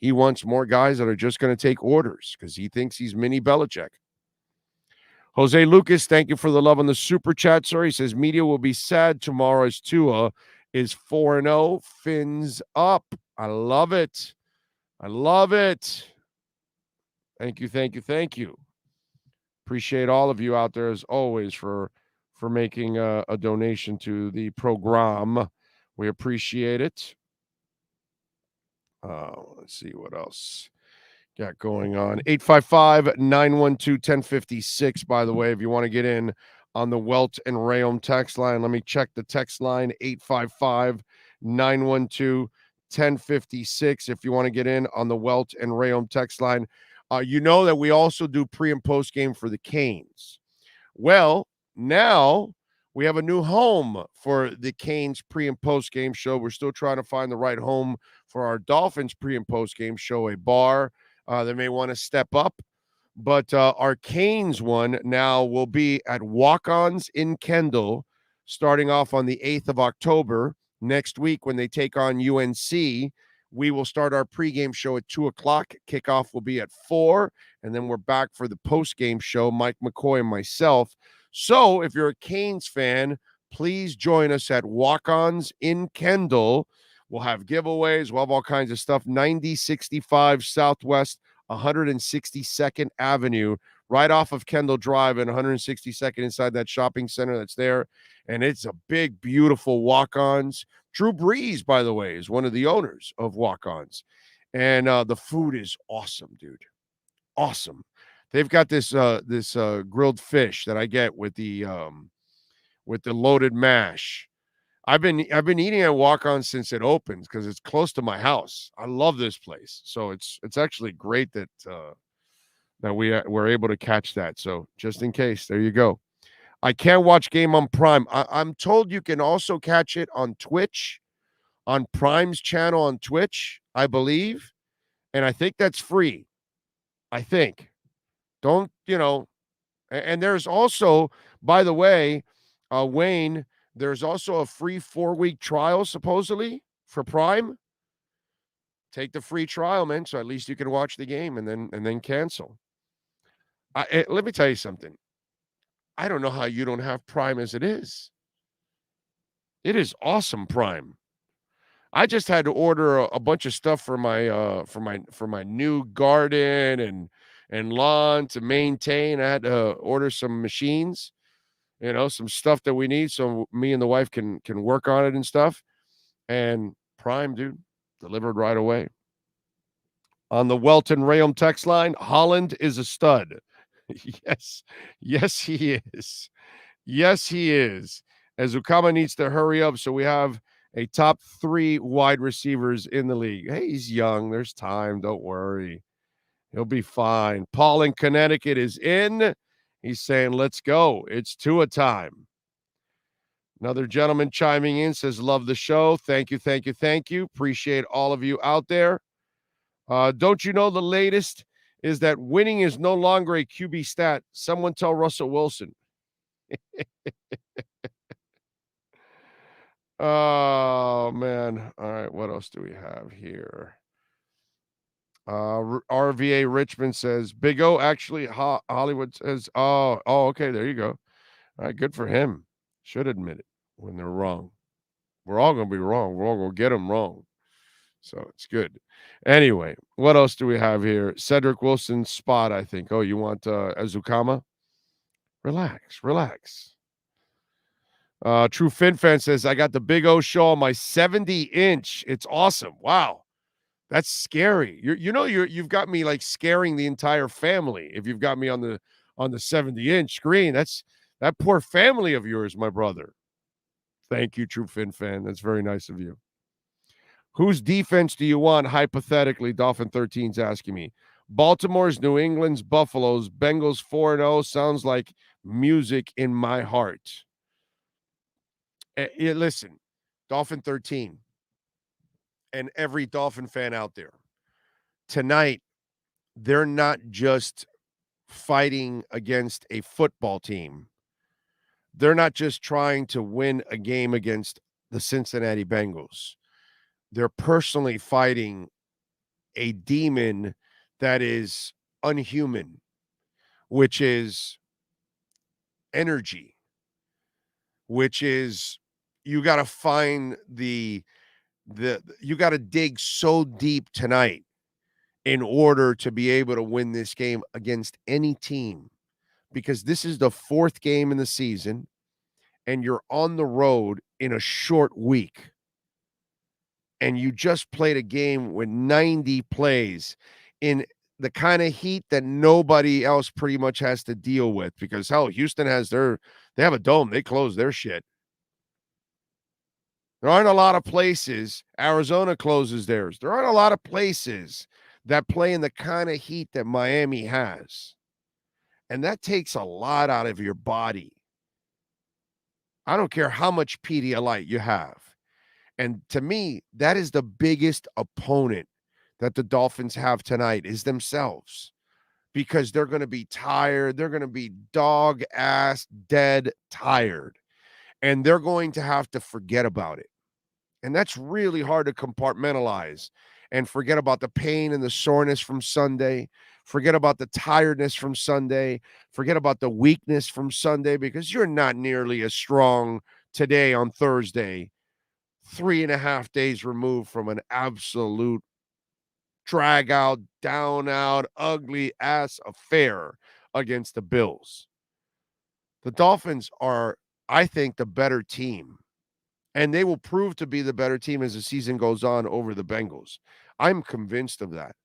He wants more guys that are just going to take orders because he thinks he's mini Belichick. Jose Lucas, thank you for the love on the super chat, sir. He says, media will be sad tomorrow as Tua is 4-0, fins up. I love it. I love it. Thank you, thank you, thank you. Appreciate all of you out there as always for making a donation to the program. We appreciate it. Let's see what else got going on. 855-912-1056, by the way, if you want to get in on the Welt and Rayom text line. Let me check the text line, 855-912-1056, if you want to get in on the Welt and Rayom text line. You know that we also do pre and post game for the Canes. Well, now we have a new home for the Canes pre and post game show. We're still trying to find the right home for our Dolphins pre and post game show, a bar. They may want to step up, but our Canes one now will be at Walk-Ons in Kendall, starting off on the 8th of October. Next week, when they take on UNC, we will start our pregame show at 2 o'clock. Kickoff will be at 4, and then we're back for the postgame show, Mike McCoy and myself. So if you're a Canes fan, please join us at Walk-Ons in Kendall. We'll have giveaways. We'll have all kinds of stuff. 9065 Southwest 162nd Avenue, right off of Kendall Drive and 162nd inside that shopping center that's there. And it's a big, beautiful Walk-Ons. Drew Brees, by the way, is one of the owners of Walk-Ons. And the food is awesome, dude. Awesome. They've got this grilled fish that I get with the loaded mash. I've been eating at Walk-On since it opened because it's close to my house. I love this place, so it's actually great that we're able to catch that. So just in case, there you go. I can't watch game on Prime. I'm told you can also catch it on Twitch, on Prime's channel on Twitch, I believe, and I think that's free. I think. Don't, and there's also, by the way, Wayne, there's also a free 4-week trial, supposedly, for Prime. Take the free trial, man, so at least you can watch the game and then cancel. Let me tell you something. I don't know how you don't have Prime as it is. It is awesome, Prime. I just had to order a bunch of stuff for my new garden and lawn to maintain. I had to order some machines, some stuff that we need so me and the wife can work on it and stuff. And Prime, dude, delivered right away. On the Welton Rayom text line, Holland is a stud. Yes, he is. Yes, he is. As Ukama needs to hurry up, so we have a top 3 wide receivers in the league. Hey, he's young. There's time. Don't worry. He'll be fine. Paul in Connecticut is in. He's saying, let's go. It's Tua time. Another gentleman chiming in says, love the show. Thank you, thank you, thank you. Appreciate all of you out there. Don't you know the latest is that winning is no longer a QB stat? Someone tell Russell Wilson. Oh, man. All right, what else do we have here? RVA Richmond says, Big O, actually, Hollywood says, oh, okay, there you go. All right, good for him. Should admit it when they're wrong. We're all going to be wrong. We're all going to get them wrong. So it's good. Anyway, what else do we have here? Cedric Wilson's spot, I think. Oh, you want Azukama? Relax. True Fin Fan says, I got the Big O show on my 70-inch. It's awesome. Wow. That's scary. You've got me like scaring the entire family. If you've got me on the 70-inch screen, that poor family of yours, my brother. Thank you, True Fin Fan. That's very nice of you. Whose defense do you want, hypothetically? Dolphin 13's asking me. Baltimore's, New England's, Buffalo's, Bengals 4-0. Sounds like music in my heart. Listen, Dolphin 13 and every Dolphin fan out there. Tonight, they're not just fighting against a football team. They're not just trying to win a game against the Cincinnati Bengals. They're personally fighting a demon that is unhuman, which is energy, which is you got to find you got to dig so deep tonight in order to be able to win this game against any team, because this is the fourth game in the season and you're on the road in a short week. And you just played a game with 90 plays in the kind of heat that nobody else pretty much has to deal with, because hell, Houston they have a dome. They close their shit. There aren't a lot of places. Arizona closes theirs. There aren't a lot of places that play in the kind of heat that Miami has. And that takes a lot out of your body. I don't care how much Pedialyte you have. And to me, that is the biggest opponent that the Dolphins have tonight, is themselves, because they're going to be tired. They're going to be dog ass dead tired, and they're going to have to forget about it. And that's really hard to compartmentalize and forget about the pain and the soreness from Sunday. Forget about the tiredness from Sunday. Forget about the weakness from Sunday, because you're not nearly as strong today on Thursday, 3.5 days removed from an absolute drag out, down out, ugly ass affair against the Bills. The Dolphins are, I think, the better team, and they will prove to be the better team as the season goes on over the Bengals. I'm convinced of that.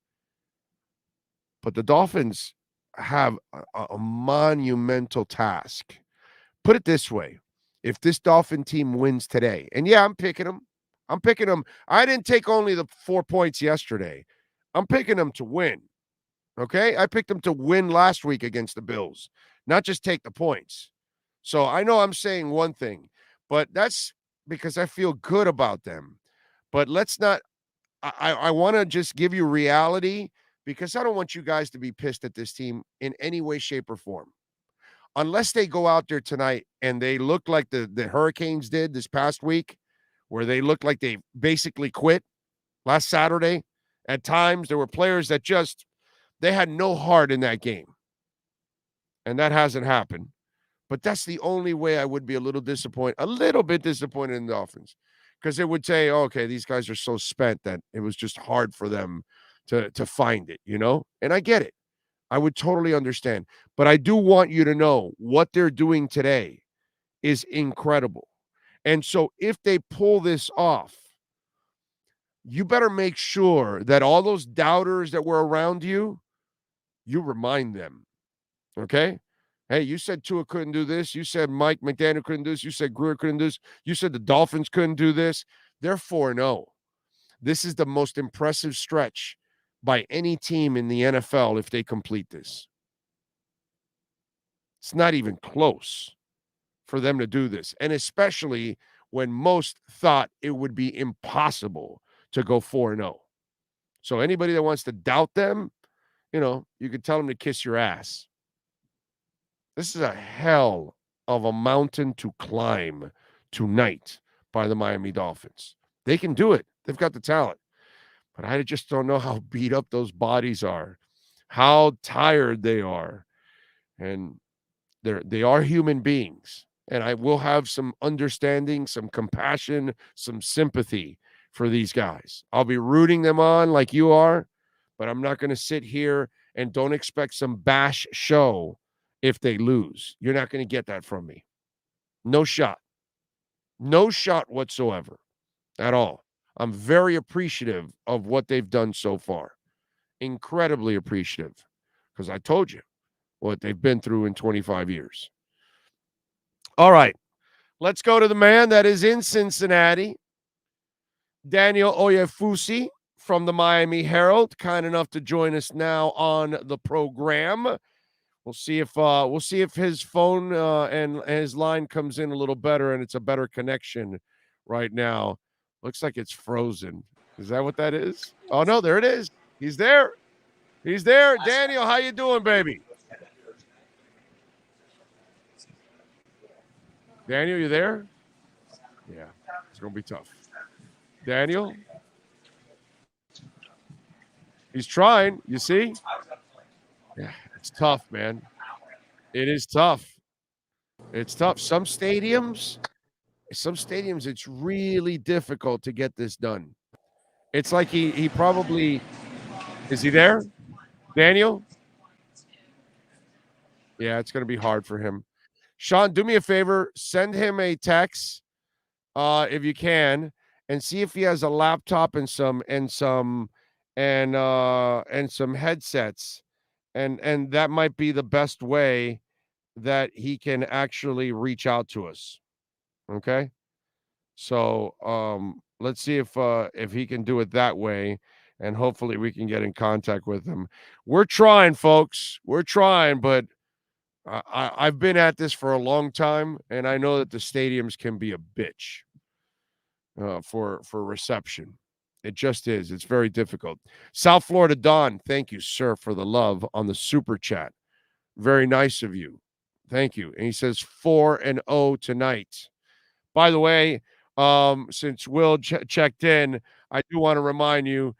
But the Dolphins have a monumental task. Put it this way. If this Dolphin team wins today, and yeah, I'm picking them. I didn't take only the 4 points yesterday. I'm picking them to win. Okay? I picked them to win last week against the Bills, not just take the points. So I know I'm saying one thing, but that's because I feel good about them. But let's not, I want to just give you reality, because I don't want you guys to be pissed at this team in any way, shape, or form. Unless they go out there tonight and they look like the Hurricanes did this past week, where they looked like they basically quit last Saturday. At times, there were players that they had no heart in that game. And that hasn't happened. But that's the only way I would be a little bit disappointed in the Dolphins, because it would say, oh, okay, these guys are so spent that it was just hard for them to find it, And I get it. I would totally understand. But I do want you to know what they're doing today is incredible. And so if they pull this off, you better make sure that all those doubters that were around you remind them. Okay? Hey, you said Tua couldn't do this. You said Mike McDaniel couldn't do this. You said Greer couldn't do this. You said the Dolphins couldn't do this. They're 4-0. This is the most impressive stretch by any team in the NFL if they complete this. It's not even close. for them to do this, and especially when most thought it would be impossible to go 4-0. So anybody that wants to doubt them, you could tell them to kiss your ass. This is a hell of a mountain to climb tonight by the Miami Dolphins. They can do it. They've got the talent. But I just don't know how beat up those bodies are, how tired they are. And they are human beings. And I will have some understanding, some compassion, some sympathy for these guys. I'll be rooting them on like you are, but I'm not going to sit here and don't expect some bash show if they lose. You're not going to get that from me. No shot. No shot whatsoever at all. I'm very appreciative of what they've done so far. Incredibly appreciative, because I told you what they've been through in 25 years. All right, let's go to the man that is in Cincinnati, Daniel Oyefusi from the Miami Herald, kind enough to join us now on the program. We'll see if his phone and his line comes in a little better, and it's a better connection right now. Looks like it's frozen. Is that what that is? Oh no, there it is. He's there. He's there. Daniel, how you doing, baby? Daniel, you there? Yeah, it's gonna be tough. Daniel, he's trying. You see? Yeah, it's tough, man. It is tough. It's tough. Some stadiums, it's really difficult to get this done. It's like he probably is he there? Daniel? Yeah, it's gonna be hard for him. Sean, do me a favor, send him a text if you can, and see if he has a laptop and some headsets. And that might be the best way that he can actually reach out to us. Okay? So let's see if he can do it that way, and hopefully we can get in contact with him. We're trying, folks. We're trying, but I've been at this for a long time, and I know that the stadiums can be a bitch for reception. It just is. It's very difficult. South Florida Don, thank you, sir, for the love on the super chat. Very nice of you. Thank you. And he says 4-0 tonight. By the way, since Will checked in, I do want to remind you,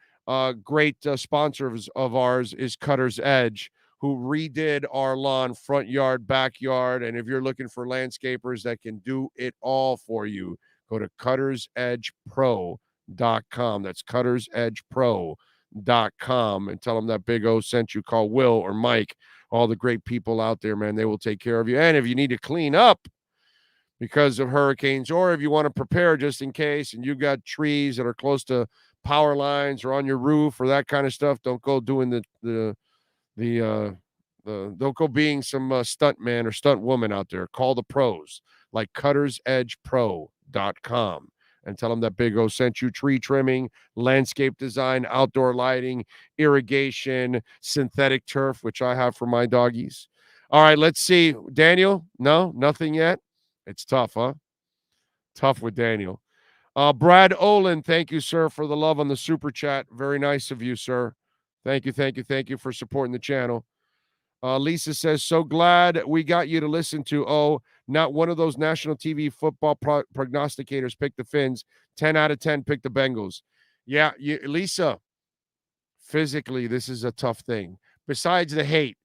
great sponsor of ours is Cutter's Edge, who redid our lawn, front yard, backyard. And if you're looking for landscapers that can do it all for you, go to cuttersedgepro.com. That's cuttersedgepro.com, and tell them that Big O sent you. Call Will or Mike, all the great people out there, man. They will take care of you. And if you need to clean up because of hurricanes, or if you want to prepare just in case, and you've got trees that are close to power lines or on your roof or that kind of stuff, don't go doing don't go being some stunt man or stunt woman out there. Call the pros like cuttersedgepro.com and tell them that Big O sent you. Tree trimming, landscape design, outdoor lighting, irrigation, synthetic turf, which I have for my doggies. All right, let's see. Daniel? No, nothing yet? It's tough, huh? Tough with Daniel. Brad Olin, thank you, sir, for the love on the super chat. Very nice of you, sir. Thank you for supporting the channel. Lisa says, so glad we got you to listen to. Not one of those national TV football prognosticators picked the Fins. 10 out of 10 picked the Bengals. Yeah, Lisa, physically, this is a tough thing. Besides the hate,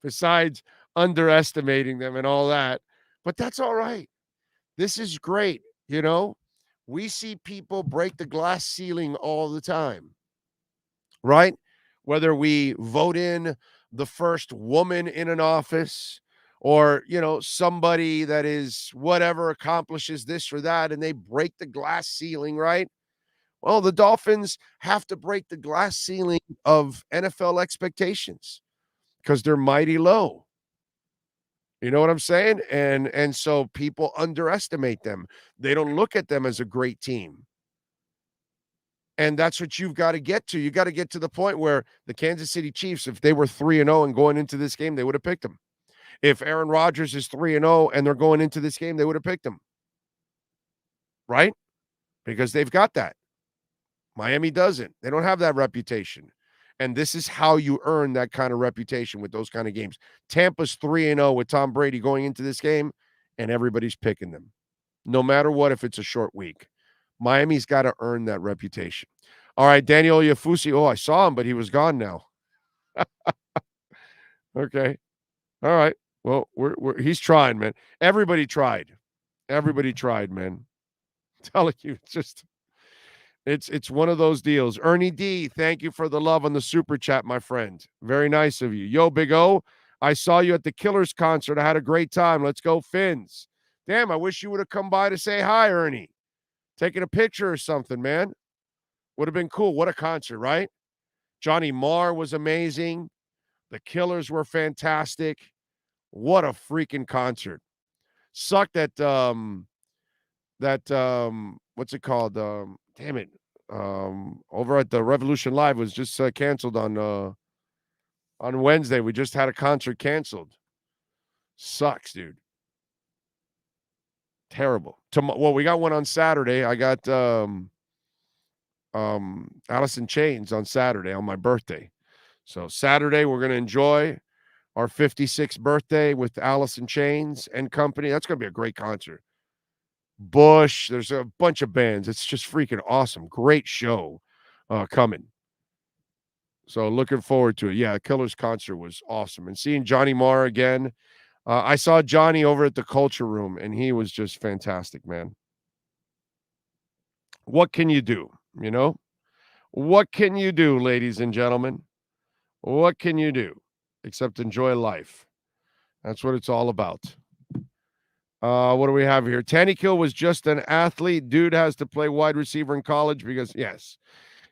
besides underestimating them and all that. But that's all right. This is great. We see people break the glass ceiling all the time, right? Whether we vote in the first woman in an office, or, somebody that is whatever, accomplishes this or that, and they break the glass ceiling, right? Well, the Dolphins have to break the glass ceiling of NFL expectations because they're mighty low. You know what I'm saying? And so people underestimate them. They don't look at them as a great team. And that's what you've got to get to. You got to get to the point where the Kansas City Chiefs, if they were 3-0 and going into this game, they would have picked them. If Aaron Rodgers is 3-0 and they're going into this game, they would have picked him. Right? Because they've got that. Miami doesn't. They don't have that reputation. And this is how you earn that kind of reputation with those kind of games. Tampa's 3-0 with Tom Brady going into this game, and everybody's picking them. No matter what, if it's a short week. Miami's got to earn that reputation. All right, Daniel Yafusi. Oh, I saw him, but he was gone now. Okay. All right. Well, he's trying, man. Everybody tried. Everybody tried, man. I'm telling you, it's one of those deals. Ernie D, thank you for the love on the super chat, my friend. Very nice of you. Yo, Big O, I saw you at the Killers concert. I had a great time. Let's go, Fins. Damn, I wish you would have come by to say hi, Ernie. Taking a picture or something, man. Would have been cool. What a concert, right? Johnny Marr was amazing. The Killers were fantastic. What a freaking concert. Sucked that what's it called? Damn it. Over at the Revolution Live was just canceled on Wednesday. We just had a concert canceled. Sucks, dude. Terrible. Well, we got one on Saturday. I got Alice in Chains on Saturday on my birthday. So Saturday we're going to enjoy our 56th birthday with Alice in Chains and company. That's going to be a great concert. Bush, there's a bunch of bands. It's just freaking awesome. Great show coming. So looking forward to it. Yeah, Killers concert was awesome. And seeing Johnny Marr again. I saw Johnny over at the Culture Room, and he was just fantastic, man. What can you do, you know? What can you do, ladies and gentlemen? What can you do except enjoy life? That's what it's all about. What do we have here? Tannehill was just an athlete. Dude has to play wide receiver in college because, yes.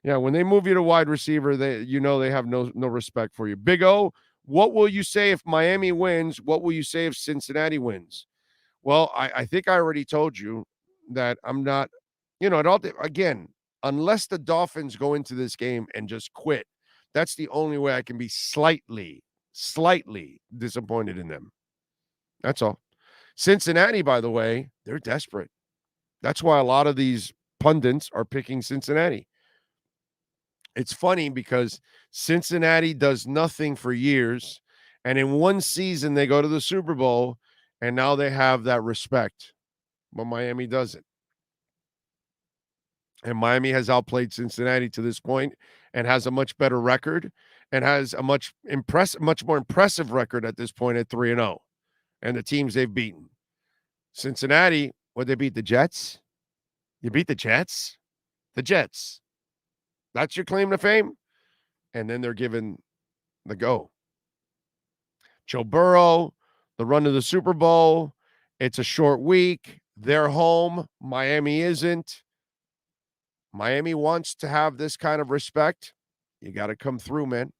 Yeah, when they move you to wide receiver, they have no respect for you. Big O, what will you say if Miami wins? What will you say if Cincinnati wins? Well, I think I already told you that I'm not, again, unless the Dolphins go into this game and just quit, that's the only way I can be slightly disappointed in them. That's all. Cincinnati, by the way, they're desperate. That's why a lot of these pundits are picking Cincinnati. It's funny because Cincinnati does nothing for years, and in one season they go to the Super Bowl, and now they have that respect, but Miami doesn't. And Miami has outplayed Cincinnati to this point and has a much better record and has a much more impressive record at this point at 3-0. And the teams they've beaten. Cincinnati, would they beat the Jets? You beat the Jets? The Jets. That's your claim to fame? And then they're given the go. Joe Burrow, the run to the Super Bowl. It's a short week. They're home. Miami isn't. Miami wants to have this kind of respect. You got to come through, man.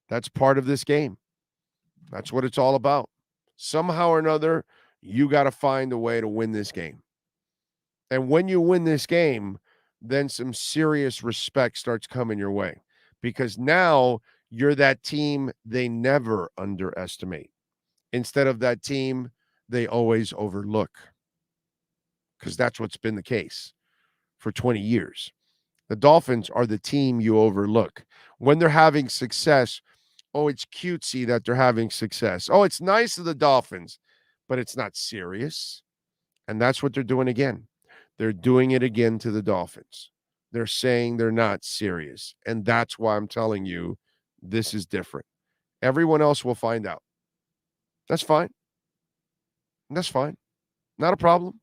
That's part of this game. That's what it's all about. Somehow or another, you got to find a way to win this game. And when you win this game, then some serious respect starts coming your way. Because now you're that team they never underestimate. Instead of that team they always overlook. Because that's what's been the case for 20 years. The Dolphins are the team you overlook. When they're having success, oh, it's cutesy that they're having success. Oh, it's nice of the Dolphins, but it's not serious. And that's what they're doing again. They're doing it again to the Dolphins. They're saying they're not serious. And that's why I'm telling you this is different. Everyone else will find out. That's fine. That's fine. Not a problem.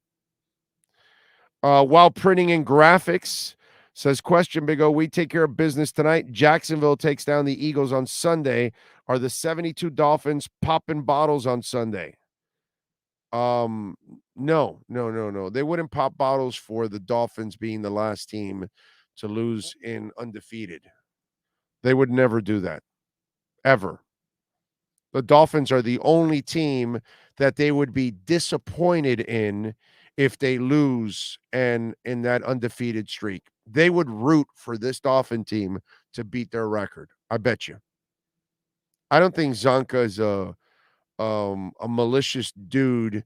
While printing in graphics, says, question, Big O, we take care of business tonight. Jacksonville takes down the Eagles on Sunday. Are the 72 Dolphins popping bottles on Sunday? No. They wouldn't pop bottles for the Dolphins being the last team to lose in undefeated. They would never do that. Ever. The Dolphins are the only team that they would be disappointed in if they lose and in that undefeated streak. They would root for this Dolphin team to beat their record. I bet you. I don't think Zonka is a a malicious dude.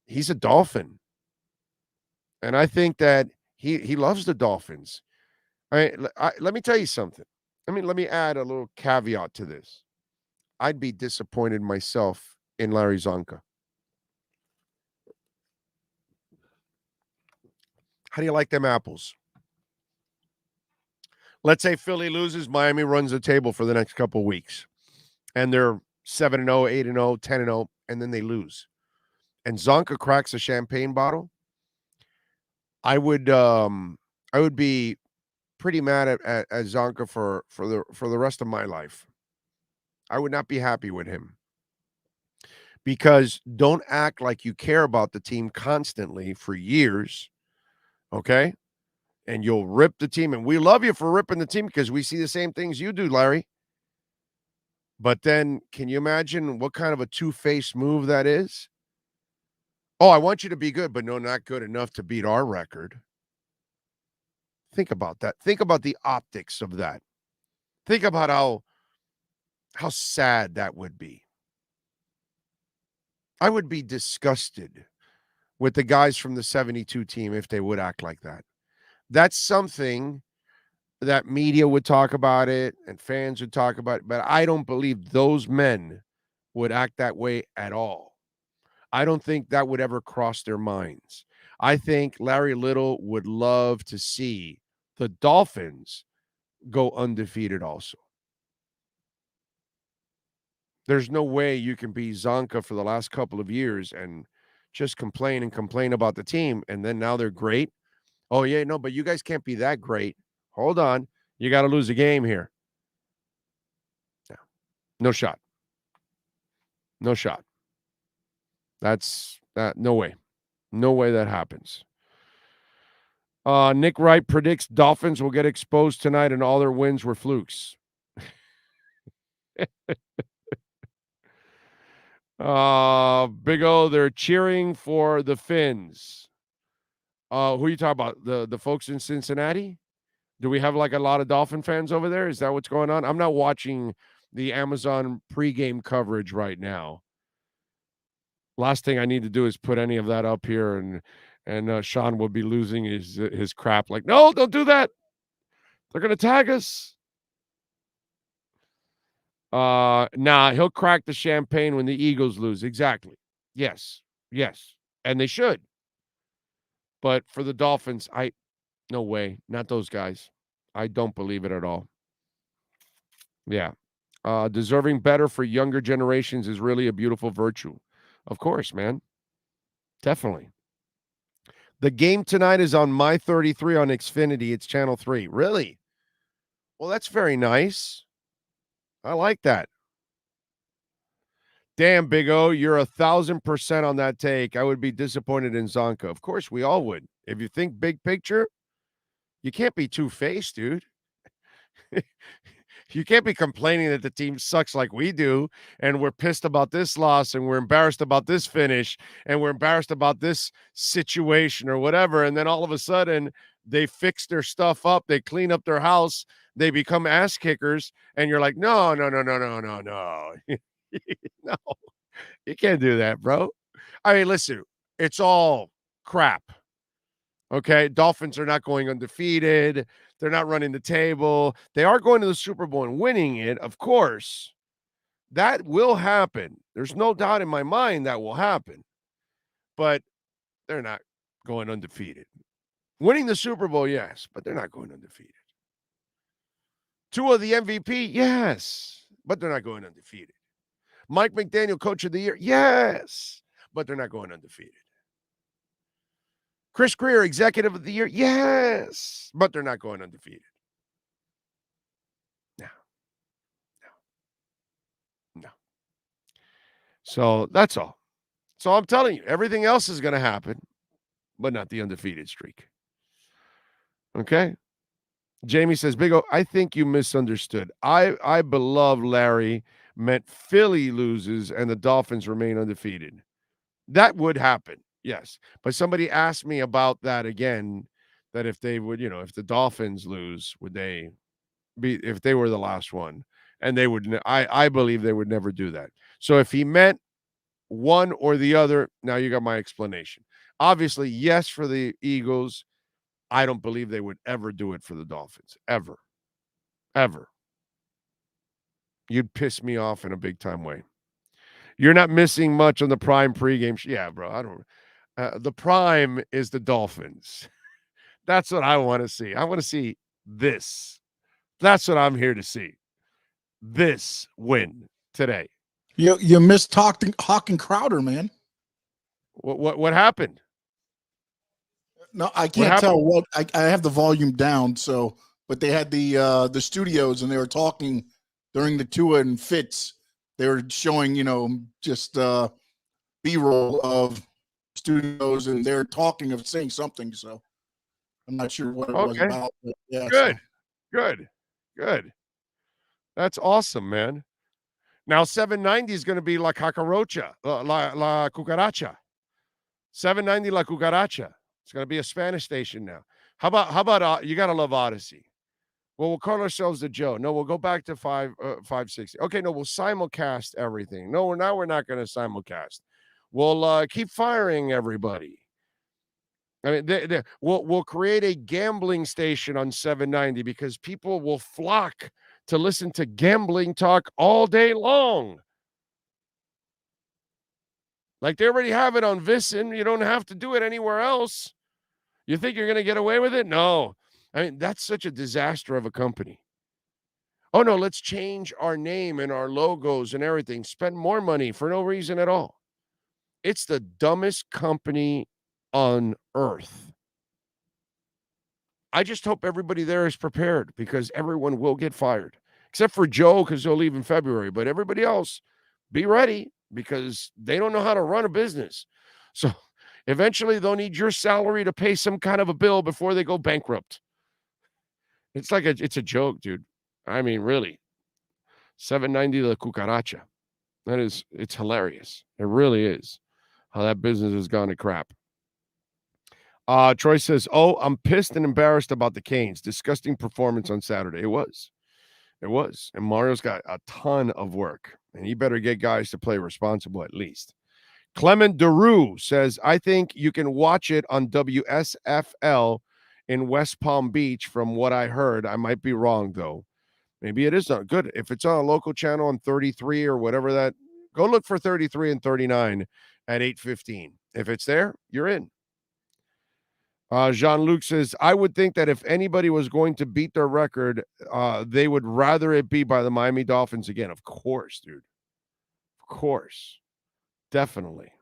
He's a Dolphin. And I think that he loves the Dolphins. Let me tell you something. Let me add a little caveat to this. I'd be disappointed myself in Larry Zonka. How do you like them apples? Let's say Philly loses, Miami runs the table for the next couple of weeks. And they're 7-0, 8-0, 10-0, and then they lose. And Zonka cracks a champagne bottle. I would be pretty mad at Zonka for the rest of my life. I would not be happy with him. Because don't act like you care about the team constantly for years, okay? And you'll rip the team. And we love you for ripping the team because we see the same things you do, Larry. But then can you imagine what kind of a two-faced move that is? Oh, I want you to be good, but no, not good enough to beat our record. Think about that. Think about the optics of that. Think about how sad that would be. I would be disgusted with the guys from the 72 team if they would act like that. That's something that media would talk about it and fans would talk about it, but I don't believe those men would act that way at all. I don't think that would ever cross their minds. I think Larry Little would love to see the Dolphins go undefeated also. There's no way you can be Zonka for the last couple of years and just complain about the team, and then now they're great. Oh, yeah, no, but you guys can't be that great. Hold on. You got to lose a game here. No shot. No shot. That's no way. No way that happens. Nick Wright predicts Dolphins will get exposed tonight and all their wins were flukes. Big O, they're cheering for the Fins. Who are you talking about? The folks in Cincinnati? Do we have like a lot of Dolphin fans over there? Is that what's going on? I'm not watching the Amazon pregame coverage right now. Last thing I need to do is put any of that up here, and Sean will be losing his crap. Like, no, don't do that. They're gonna tag us. Nah, he'll crack the champagne when the Eagles lose. Exactly. Yes, and they should. But for the Dolphins, no way, not those guys. I don't believe it at all. Yeah, deserving better for younger generations is really a beautiful virtue. Of course, man. Definitely. The game tonight is on My 33 on Xfinity. It's channel 3. Really? Well, that's very nice. I like that. Damn, Big O, you're 1,000% on that take. I would be disappointed in Zonka. Of course, we all would. If you think big picture, you can't be two-faced, dude. You can't be complaining that the team sucks like we do, and we're pissed about this loss, and we're embarrassed about this finish, and we're embarrassed about this situation or whatever, and then all of a sudden they fix their stuff up, they clean up their house, they become ass kickers, and you're like, no. No, you can't do that, bro. I mean, listen, it's all crap. Okay, Dolphins are not going undefeated. They're not running the table. They are going to the Super Bowl and winning it, of course. That will happen. There's no doubt in my mind that will happen. But they're not going undefeated. Winning the Super Bowl, yes, but they're not going undefeated. Tua the MVP, yes, but they're not going undefeated. Mike McDaniel, Coach of the Year, yes, but they're not going undefeated. Chris Greer, Executive of the Year, yes, but they're not going undefeated. No. So that's all. So I'm telling you, everything else is going to happen, but not the undefeated streak. Okay? Jamie says, Big O, I think you misunderstood. I beloved Larry meant Philly loses and the Dolphins remain undefeated. That would happen. Yes. But somebody asked me about that again, that if they would, if the Dolphins lose, would they be, if they were the last one? And they would, I believe they would never do that. So if he meant one or the other. Now you got my explanation. Obviously, yes, for the Eagles. I don't believe they would ever do it for the Dolphins. Ever. Ever. You'd piss me off in a big time way. You're not missing much on the Prime pregame. Yeah, bro. I don't. The Prime is the Dolphins. That's what I want to see. I want to see this. That's what I'm here to see. This win today. You missed Hawk and Crowder, man. What happened? No, I can't tell what. I have the volume down. So, but they had the studios and they were talking during the Tua and Fitz. They were showing, just B-roll of studios, and they're talking of saying something. So, I'm not sure what it was about. But yeah, Good. That's awesome, man. Now 790 is going to be La Cucaracha, La Cucaracha. 790 La Cucaracha. It's going to be a Spanish station now. How about you got to love Odyssey. Well, we'll call ourselves the Joe. No, we'll go back to 560. Okay, no, we'll simulcast everything. No, we're not going to simulcast. We'll keep firing everybody. I mean, we'll create a gambling station on 790 because people will flock to listen to gambling talk all day long. Like they already have it on VSiN. You don't have to do it anywhere else. You think you're going to get away with it? No. I mean, that's such a disaster of a company. Oh, no, let's change our name and our logos and everything. Spend more money for no reason at all. It's the dumbest company on earth. I just hope everybody there is prepared because everyone will get fired. Except for Joe because he'll leave in February. But everybody else, be ready because they don't know how to run a business. So eventually they'll need your salary to pay some kind of a bill before they go bankrupt. It's a joke, dude. I mean, really. 790 La Cucaracha. It's hilarious. It really is how that business has gone to crap. Troy says, I'm pissed and embarrassed about the Canes. Disgusting performance on Saturday. It was. And Mario's got a ton of work, and he better get guys to play responsible at least. Clement Deroux says, I think you can watch it on WSFL in West Palm Beach from what I heard. I might be wrong, though. Maybe it is not good. If it's on a local channel on 33 or whatever that, go look for 33 and 39 at 8:15. If it's there, you're in. Jean-Luc says, I would think that if anybody was going to beat their record, they would rather it be by the Miami Dolphins again. Of course, dude. Of course. Definitely.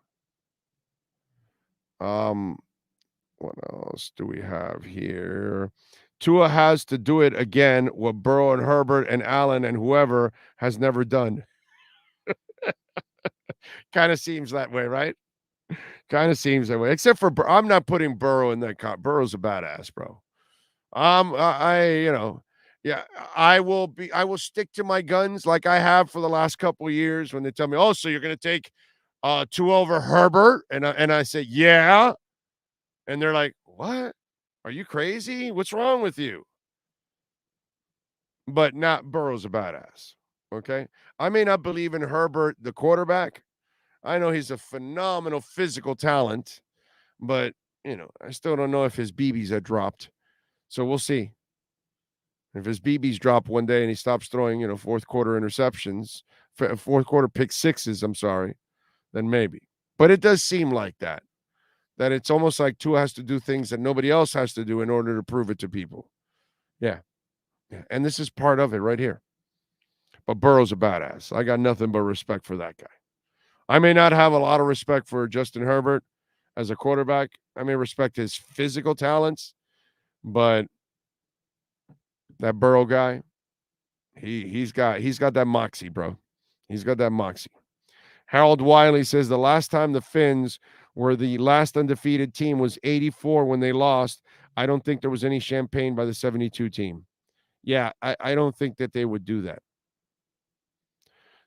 What else do we have here? Tua has to do it again what Burrow and Herbert and Allen and whoever has never done. Kind of seems that way, right? Kind of seems that way. Except for I'm not putting Burrow in that Burrow's a badass, bro. I will stick to my guns like I have for the last couple of years when they tell me, oh, so you're going to take Tua over Herbert? And I say, yeah. And they're like, what? Are you crazy? What's wrong with you? But not Burrow's a badass. Okay. I may not believe in Herbert, the quarterback. I know he's a phenomenal physical talent, but, I still don't know if his BBs are dropped. So we'll see. If his BBs drop one day and he stops throwing, fourth quarter interceptions, fourth quarter pick sixes, then maybe. But it does seem like that it's almost like Tua has to do things that nobody else has to do in order to prove it to people. Yeah. And this is part of it right here. But Burrow's a badass. I got nothing but respect for that guy. I may not have a lot of respect for Justin Herbert as a quarterback. I may respect his physical talents, but that Burrow guy, he's got that moxie, bro. He's got that moxie. Harold Wiley says the last time the Finns were the last undefeated team was 84 when they lost. I don't think there was any champagne by the 72 team. Yeah, I don't think that they would do that.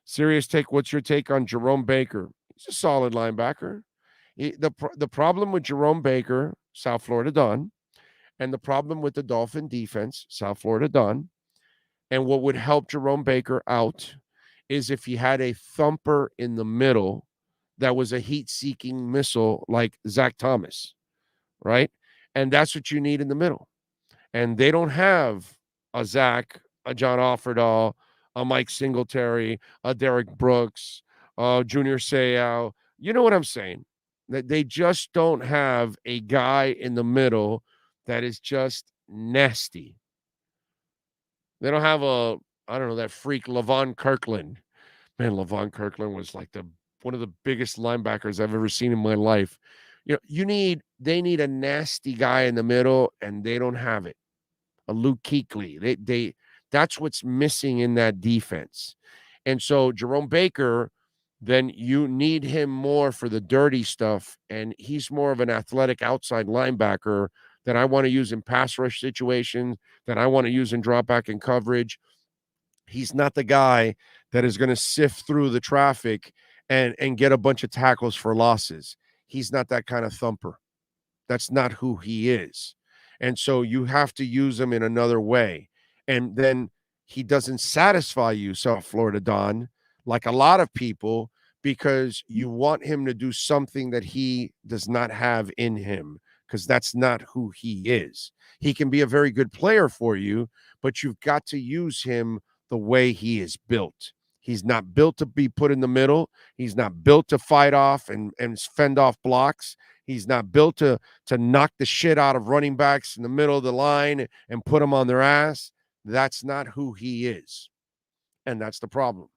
Serious take. What's your take on Jerome Baker? He's a solid linebacker. The problem with Jerome Baker, South Florida Don, and the problem with the Dolphin defense, South Florida Don, and what would help Jerome Baker out is if he had a thumper in the middle that was a heat-seeking missile like Zach Thomas, right? And that's what you need in the middle. And they don't have a Zach, a John Offerdahl, a Mike Singletary, a Derek Brooks, Junior Seau. You know what I'm saying? That they just don't have a guy in the middle that is just nasty. They don't have that freak Levon Kirkland. Man, Levon Kirkland was like one of the biggest linebackers I've ever seen in my life. They need a nasty guy in the middle, and they don't have it. A Luke Kuechly. That's what's missing in that defense. And so Jerome Baker, then you need him more for the dirty stuff, and he's more of an athletic outside linebacker that I want to use in pass rush situations, that I want to use in drop back and coverage. He's not the guy that is going to sift through the traffic and get a bunch of tackles for losses. He's not that kind of thumper. That's not who he is. And so you have to use him in another way. And then he doesn't satisfy you, South Florida Don, like a lot of people, because you want him to do something that he does not have in him, because that's not who he is. He can be a very good player for you, but you've got to use him the way he is built. He's not built to be put in the middle. He's not built to fight off and fend off blocks. He's not built to knock the shit out of running backs in the middle of the line and put them on their ass. That's not who he is. And that's the problem.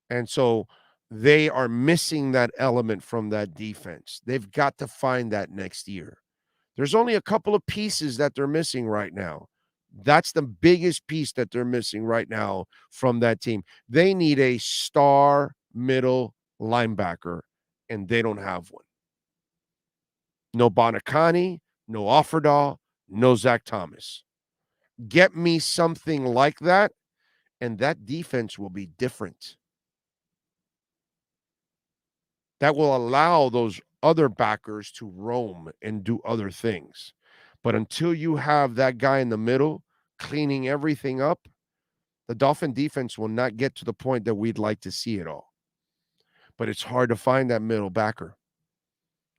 And so they are missing that element from that defense. They've got to find that next year. There's only a couple of pieces that they're missing right now. That's the biggest piece that they're missing right now from that team. They need a star middle linebacker, and they don't have one. No Bonacani, no Offerdahl, no Zach Thomas. Get me something like that, and that defense will be different. That will allow those other backers to roam and do other things. But until you have that guy in the middle cleaning everything up, the Dolphin defense will not get to the point that we'd like to see it all. But it's hard to find that middle backer.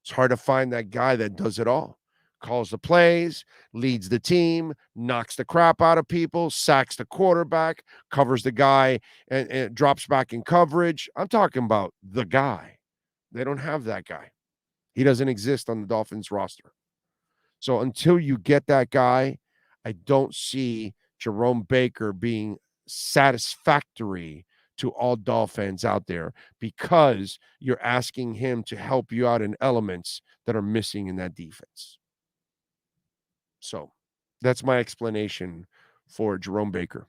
It's hard to find that guy that does it all. Calls the plays, leads the team, knocks the crap out of people, sacks the quarterback, covers the guy, and drops back in coverage. I'm talking about the guy. They don't have that guy. He doesn't exist on the Dolphins roster. So until you get that guy, I don't see Jerome Baker being satisfactory to all Dolphins out there, because you're asking him to help you out in elements that are missing in that defense. So that's my explanation for Jerome Baker.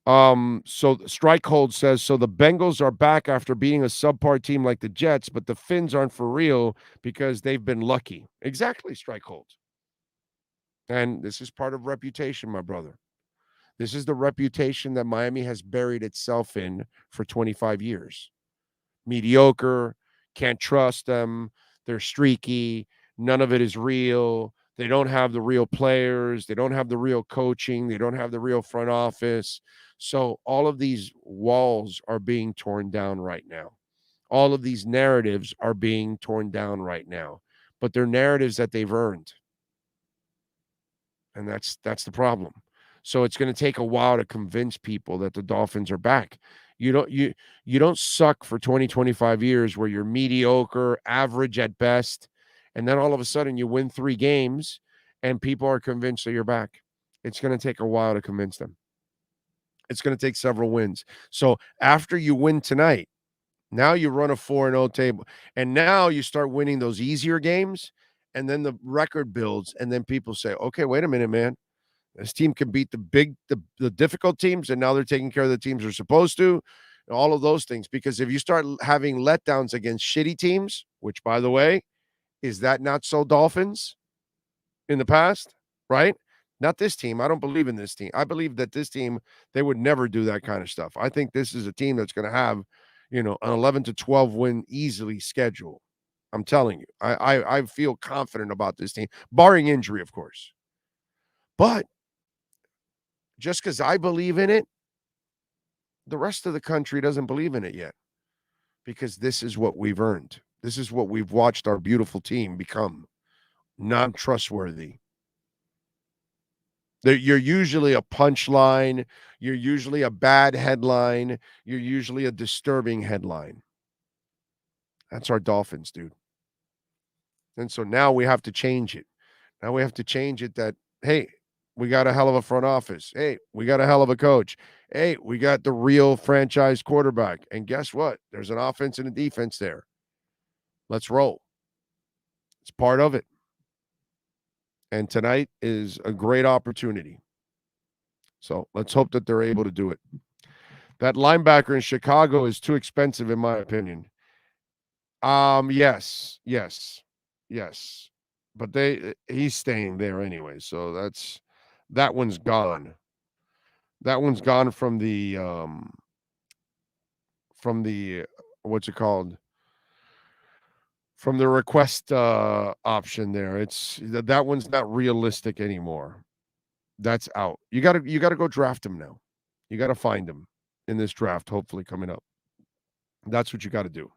So Strikehold says, so the Bengals are back after beating a subpar team like the Jets, but the Finns aren't for real because they've been lucky. Exactly, Strikehold. And this is part of reputation, my brother. This is the reputation that Miami has buried itself in for 25 years. Mediocre, can't trust them, they're streaky, none of it is real. They don't have the real players. They don't have the real coaching. They don't have the real front office. So all of these walls are being torn down right now. All of these narratives are being torn down right now. But they're narratives that they've earned. And that's the problem. So it's going to take a while to convince people that the Dolphins are back. You don't suck for 20, 25 years where you're mediocre, average at best, and then all of a sudden you win 3 games and people are convinced that you're back. It's going to take a while to convince them. It's going to take several wins. So after you win tonight, now you run a 4-0 table, and now you start winning those easier games, and then the record builds, and then people say, okay, wait a minute, man. This team can beat the difficult teams, and now they're taking care of the teams they're supposed to, and all of those things. Because if you start having letdowns against shitty teams, which, by the way, is that not so Dolphins in the past, right? Not this team. I don't believe in this team. I believe that this team, they would never do that kind of stuff. I think this is a team that's going to have, an 11 to 12 win easily schedule. I'm telling you, I feel confident about this team, barring injury, of course. But just because I believe in it, the rest of the country doesn't believe in it yet. because this is what we've earned. This is what we've watched our beautiful team become. Non-trustworthy. You're usually a punchline. You're usually a bad headline. You're usually a disturbing headline. That's our Dolphins, dude. And so now we have to change it. Now we have to change it that, hey, we got a hell of a front office. Hey, we got a hell of a coach. Hey, we got the real franchise quarterback. And guess what? There's an offense and a defense there. Let's roll. It's part of it. And tonight is a great opportunity. So let's hope that they're able to do it. That linebacker in Chicago is too expensive, in my opinion. Yes. But he's staying there anyway. So that one's gone. That one's gone from the what's it called? From the request option there. It's that one's not realistic anymore. That's out. You got to go draft him now. You got to find him in this draft, hopefully coming up. That's what you got to do.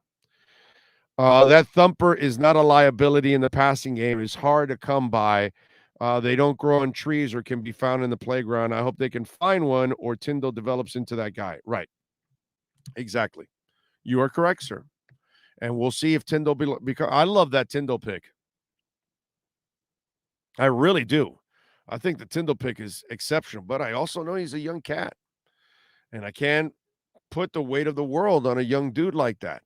That thumper is not a liability in the passing game. It's hard to come by. They don't grow on trees or can be found in the playground. I hope they can find one or Tyndall develops into that guy. Right. Exactly. You are correct, sir. And we'll see if Tyndall because I love that Tyndall pick. I really do. I think the Tyndall pick is exceptional, but I also know he's a young cat. And I can't put the weight of the world on a young dude like that.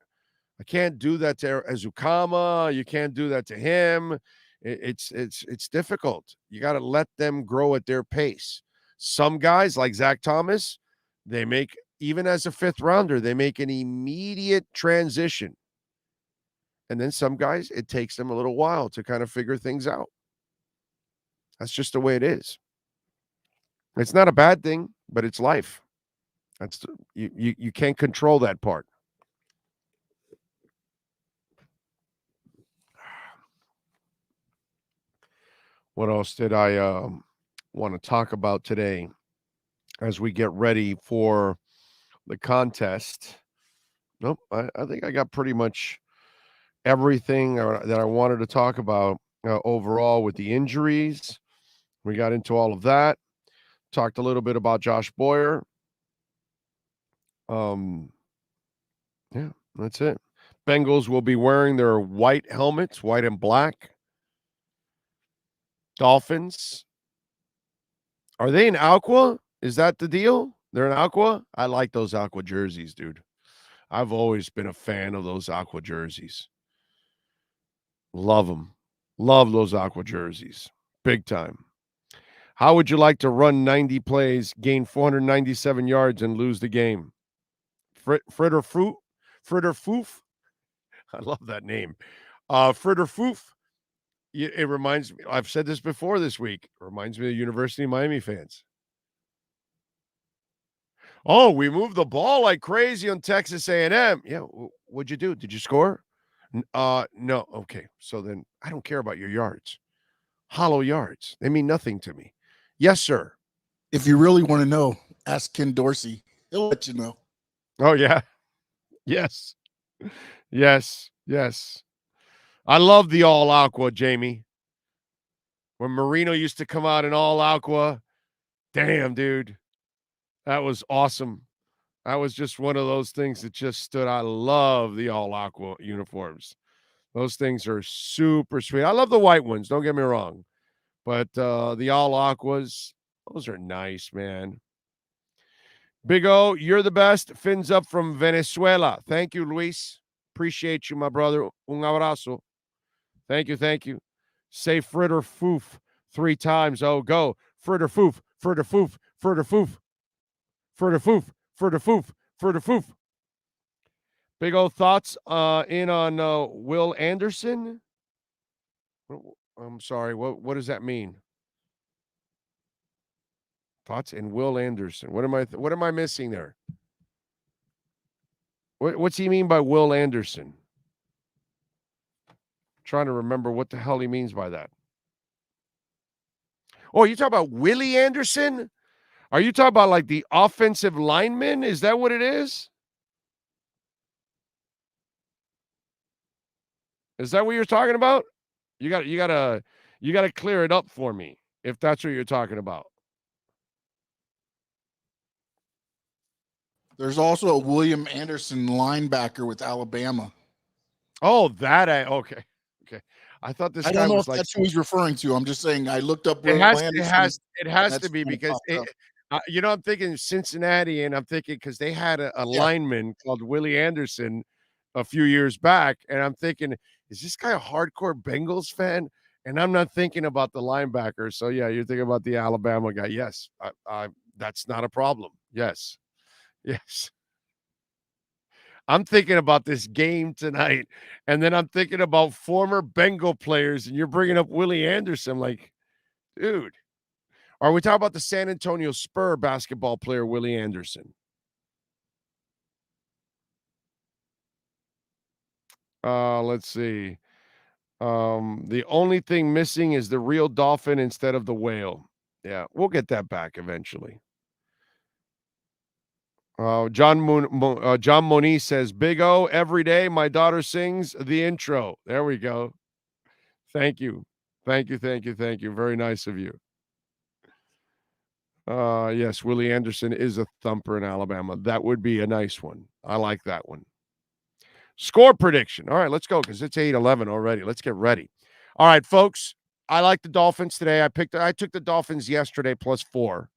I can't do that to Azukama. You can't do that to him. It's difficult. You got to let them grow at their pace. Some guys like Zach Thomas, they make, even as a fifth rounder, they make an immediate transition. And then some guys, it takes them a little while to kind of figure things out. That's just the way it is. It's not a bad thing, but it's life. You can't control that part. What else did I want to talk about today as we get ready for the contest? Nope, I think I got pretty much everything that I wanted to talk about overall with the injuries. We got into all of that. Talked a little bit about Josh Boyer. Yeah, that's it. Bengals will be wearing their white helmets, white and black. Dolphins. Are they in aqua? Is that the deal? They're in aqua? I like those aqua jerseys, dude. I've always been a fan of those aqua jerseys. Love them. Love those aqua jerseys. Big time. How would you like to run 90 plays, gain 497 yards, and lose the game? Fritter Foof. I love that name. Fritter Foof. It reminds me, I've said this before this week. It reminds me of the University of Miami fans. Oh, we moved the ball like crazy on Texas A&M. Yeah, what'd you do? Did you score? No. Okay, so then I don't care about your yards. Hollow yards. They mean nothing to me. Yes, sir. If you really want to know, ask Ken Dorsey. He'll let you know. Oh, yeah. Yes. I love the all aqua, Jamie. When Marino used to come out in all aqua, damn, dude. That was awesome. That was just one of those things that just stood. I love the all aqua uniforms. Those things are super sweet. I love the white ones. Don't get me wrong. But the all aquas, those are nice, man. Big O, you're the best. Fins up from Venezuela. Thank you, Luis. Appreciate you, my brother. Un abrazo. Thank you. Say Fritter Foof 3 times. Oh, go. Fritter Foof, Fritter Foof, Fritter Foof, Fritter Foof, Fritter Foof, Fritter Foof. Big O, thoughts in on Will Anderson? I'm sorry. What does that mean? Thoughts in Will Anderson. What am I missing there? What's he mean by Will Anderson? Trying to remember what the hell he means by that. Oh, you talking about Willie Anderson? Are you talking about like the offensive lineman? Is that what it is? Is that what you're talking about? You got to clear it up for me if that's what you're talking about. There's also a William Anderson linebacker with Alabama. Oh, okay. I thought this. I don't know if that's who he's referring to. I'm just saying. I looked up. It has to be because I'm thinking Cincinnati, and I'm thinking because they had a lineman called Willie Anderson a few years back, and I'm thinking, is this guy a hardcore Bengals fan? And I'm not thinking about the linebacker. So yeah, you're thinking about the Alabama guy. Yes, that's not a problem. Yes. I'm thinking about this game tonight, and then I'm thinking about former Bengal players, and you're bringing up Willie Anderson. I'm like, dude, are we talking about the San Antonio Spur basketball player Willie Anderson? Let's see. The only thing missing is the real dolphin instead of the whale. Yeah, we'll get that back eventually. John Moniz says, Big O, every day my daughter sings the intro. There we go. Thank you. Very nice of you. Yes, Willie Anderson is a thumper in Alabama. That would be a nice one. I like that one. Score prediction. All right, let's go because it's 8-11 already. Let's get ready. All right, folks. I like the Dolphins today. I took the Dolphins yesterday +4.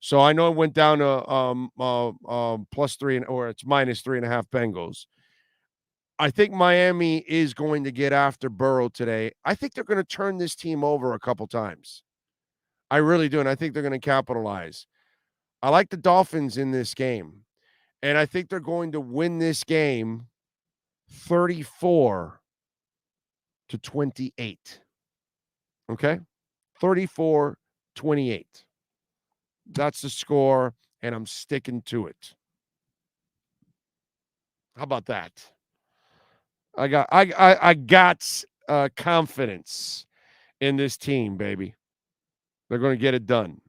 So I know it went down to +3 or it's -3.5 Bengals. I think Miami is going to get after Burrow today. I think they're going to turn this team over a couple times. I really do, and I think they're going to capitalize. I like the Dolphins in this game, and I think they're going to win this game 34-28. Okay? 34-28. That's the score, and I'm sticking to it. How about that? I got confidence in this team, baby. They're going to get it done.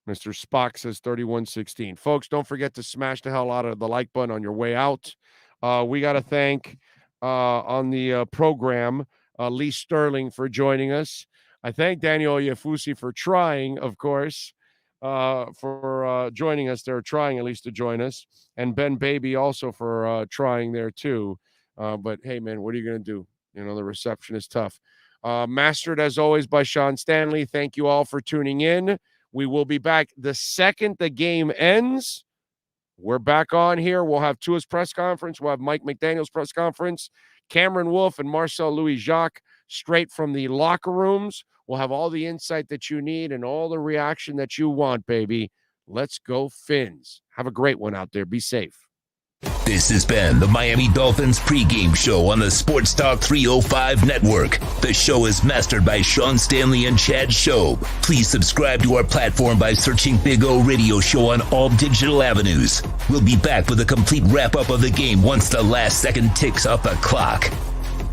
Mr. Spock says 31-16. Folks, don't forget to smash the hell out of the like button on your way out. We got to thank on the program Lee Sterling for joining us. I thank Daniel Yafusi for trying, of course. For joining us. They're trying at least to join us. And Ben Baby also for trying there too. But hey, man, what are you going to do? You know, the reception is tough. Mastered as always by Sean Stanley. Thank you all for tuning in. We will be back the second the game ends. We're back on here. We'll have Tua's press conference. We'll have Mike McDaniel's press conference. Cameron Wolf and Marcel Louis-Jacques straight from the locker rooms. We'll have all the insight that you need and all the reaction that you want, baby. Let's go Fins. Have a great one out there. Be safe. This has been the Miami Dolphins Pregame Show on the Sports Talk 305 Network. The show is mastered by Sean Stanley and Chad Shobe. Please subscribe to our platform by searching Big O Radio Show on all digital avenues. We'll be back with a complete wrap-up of the game once the last second ticks off the clock.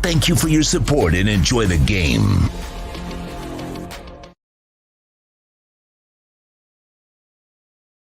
Thank you for your support and enjoy the game.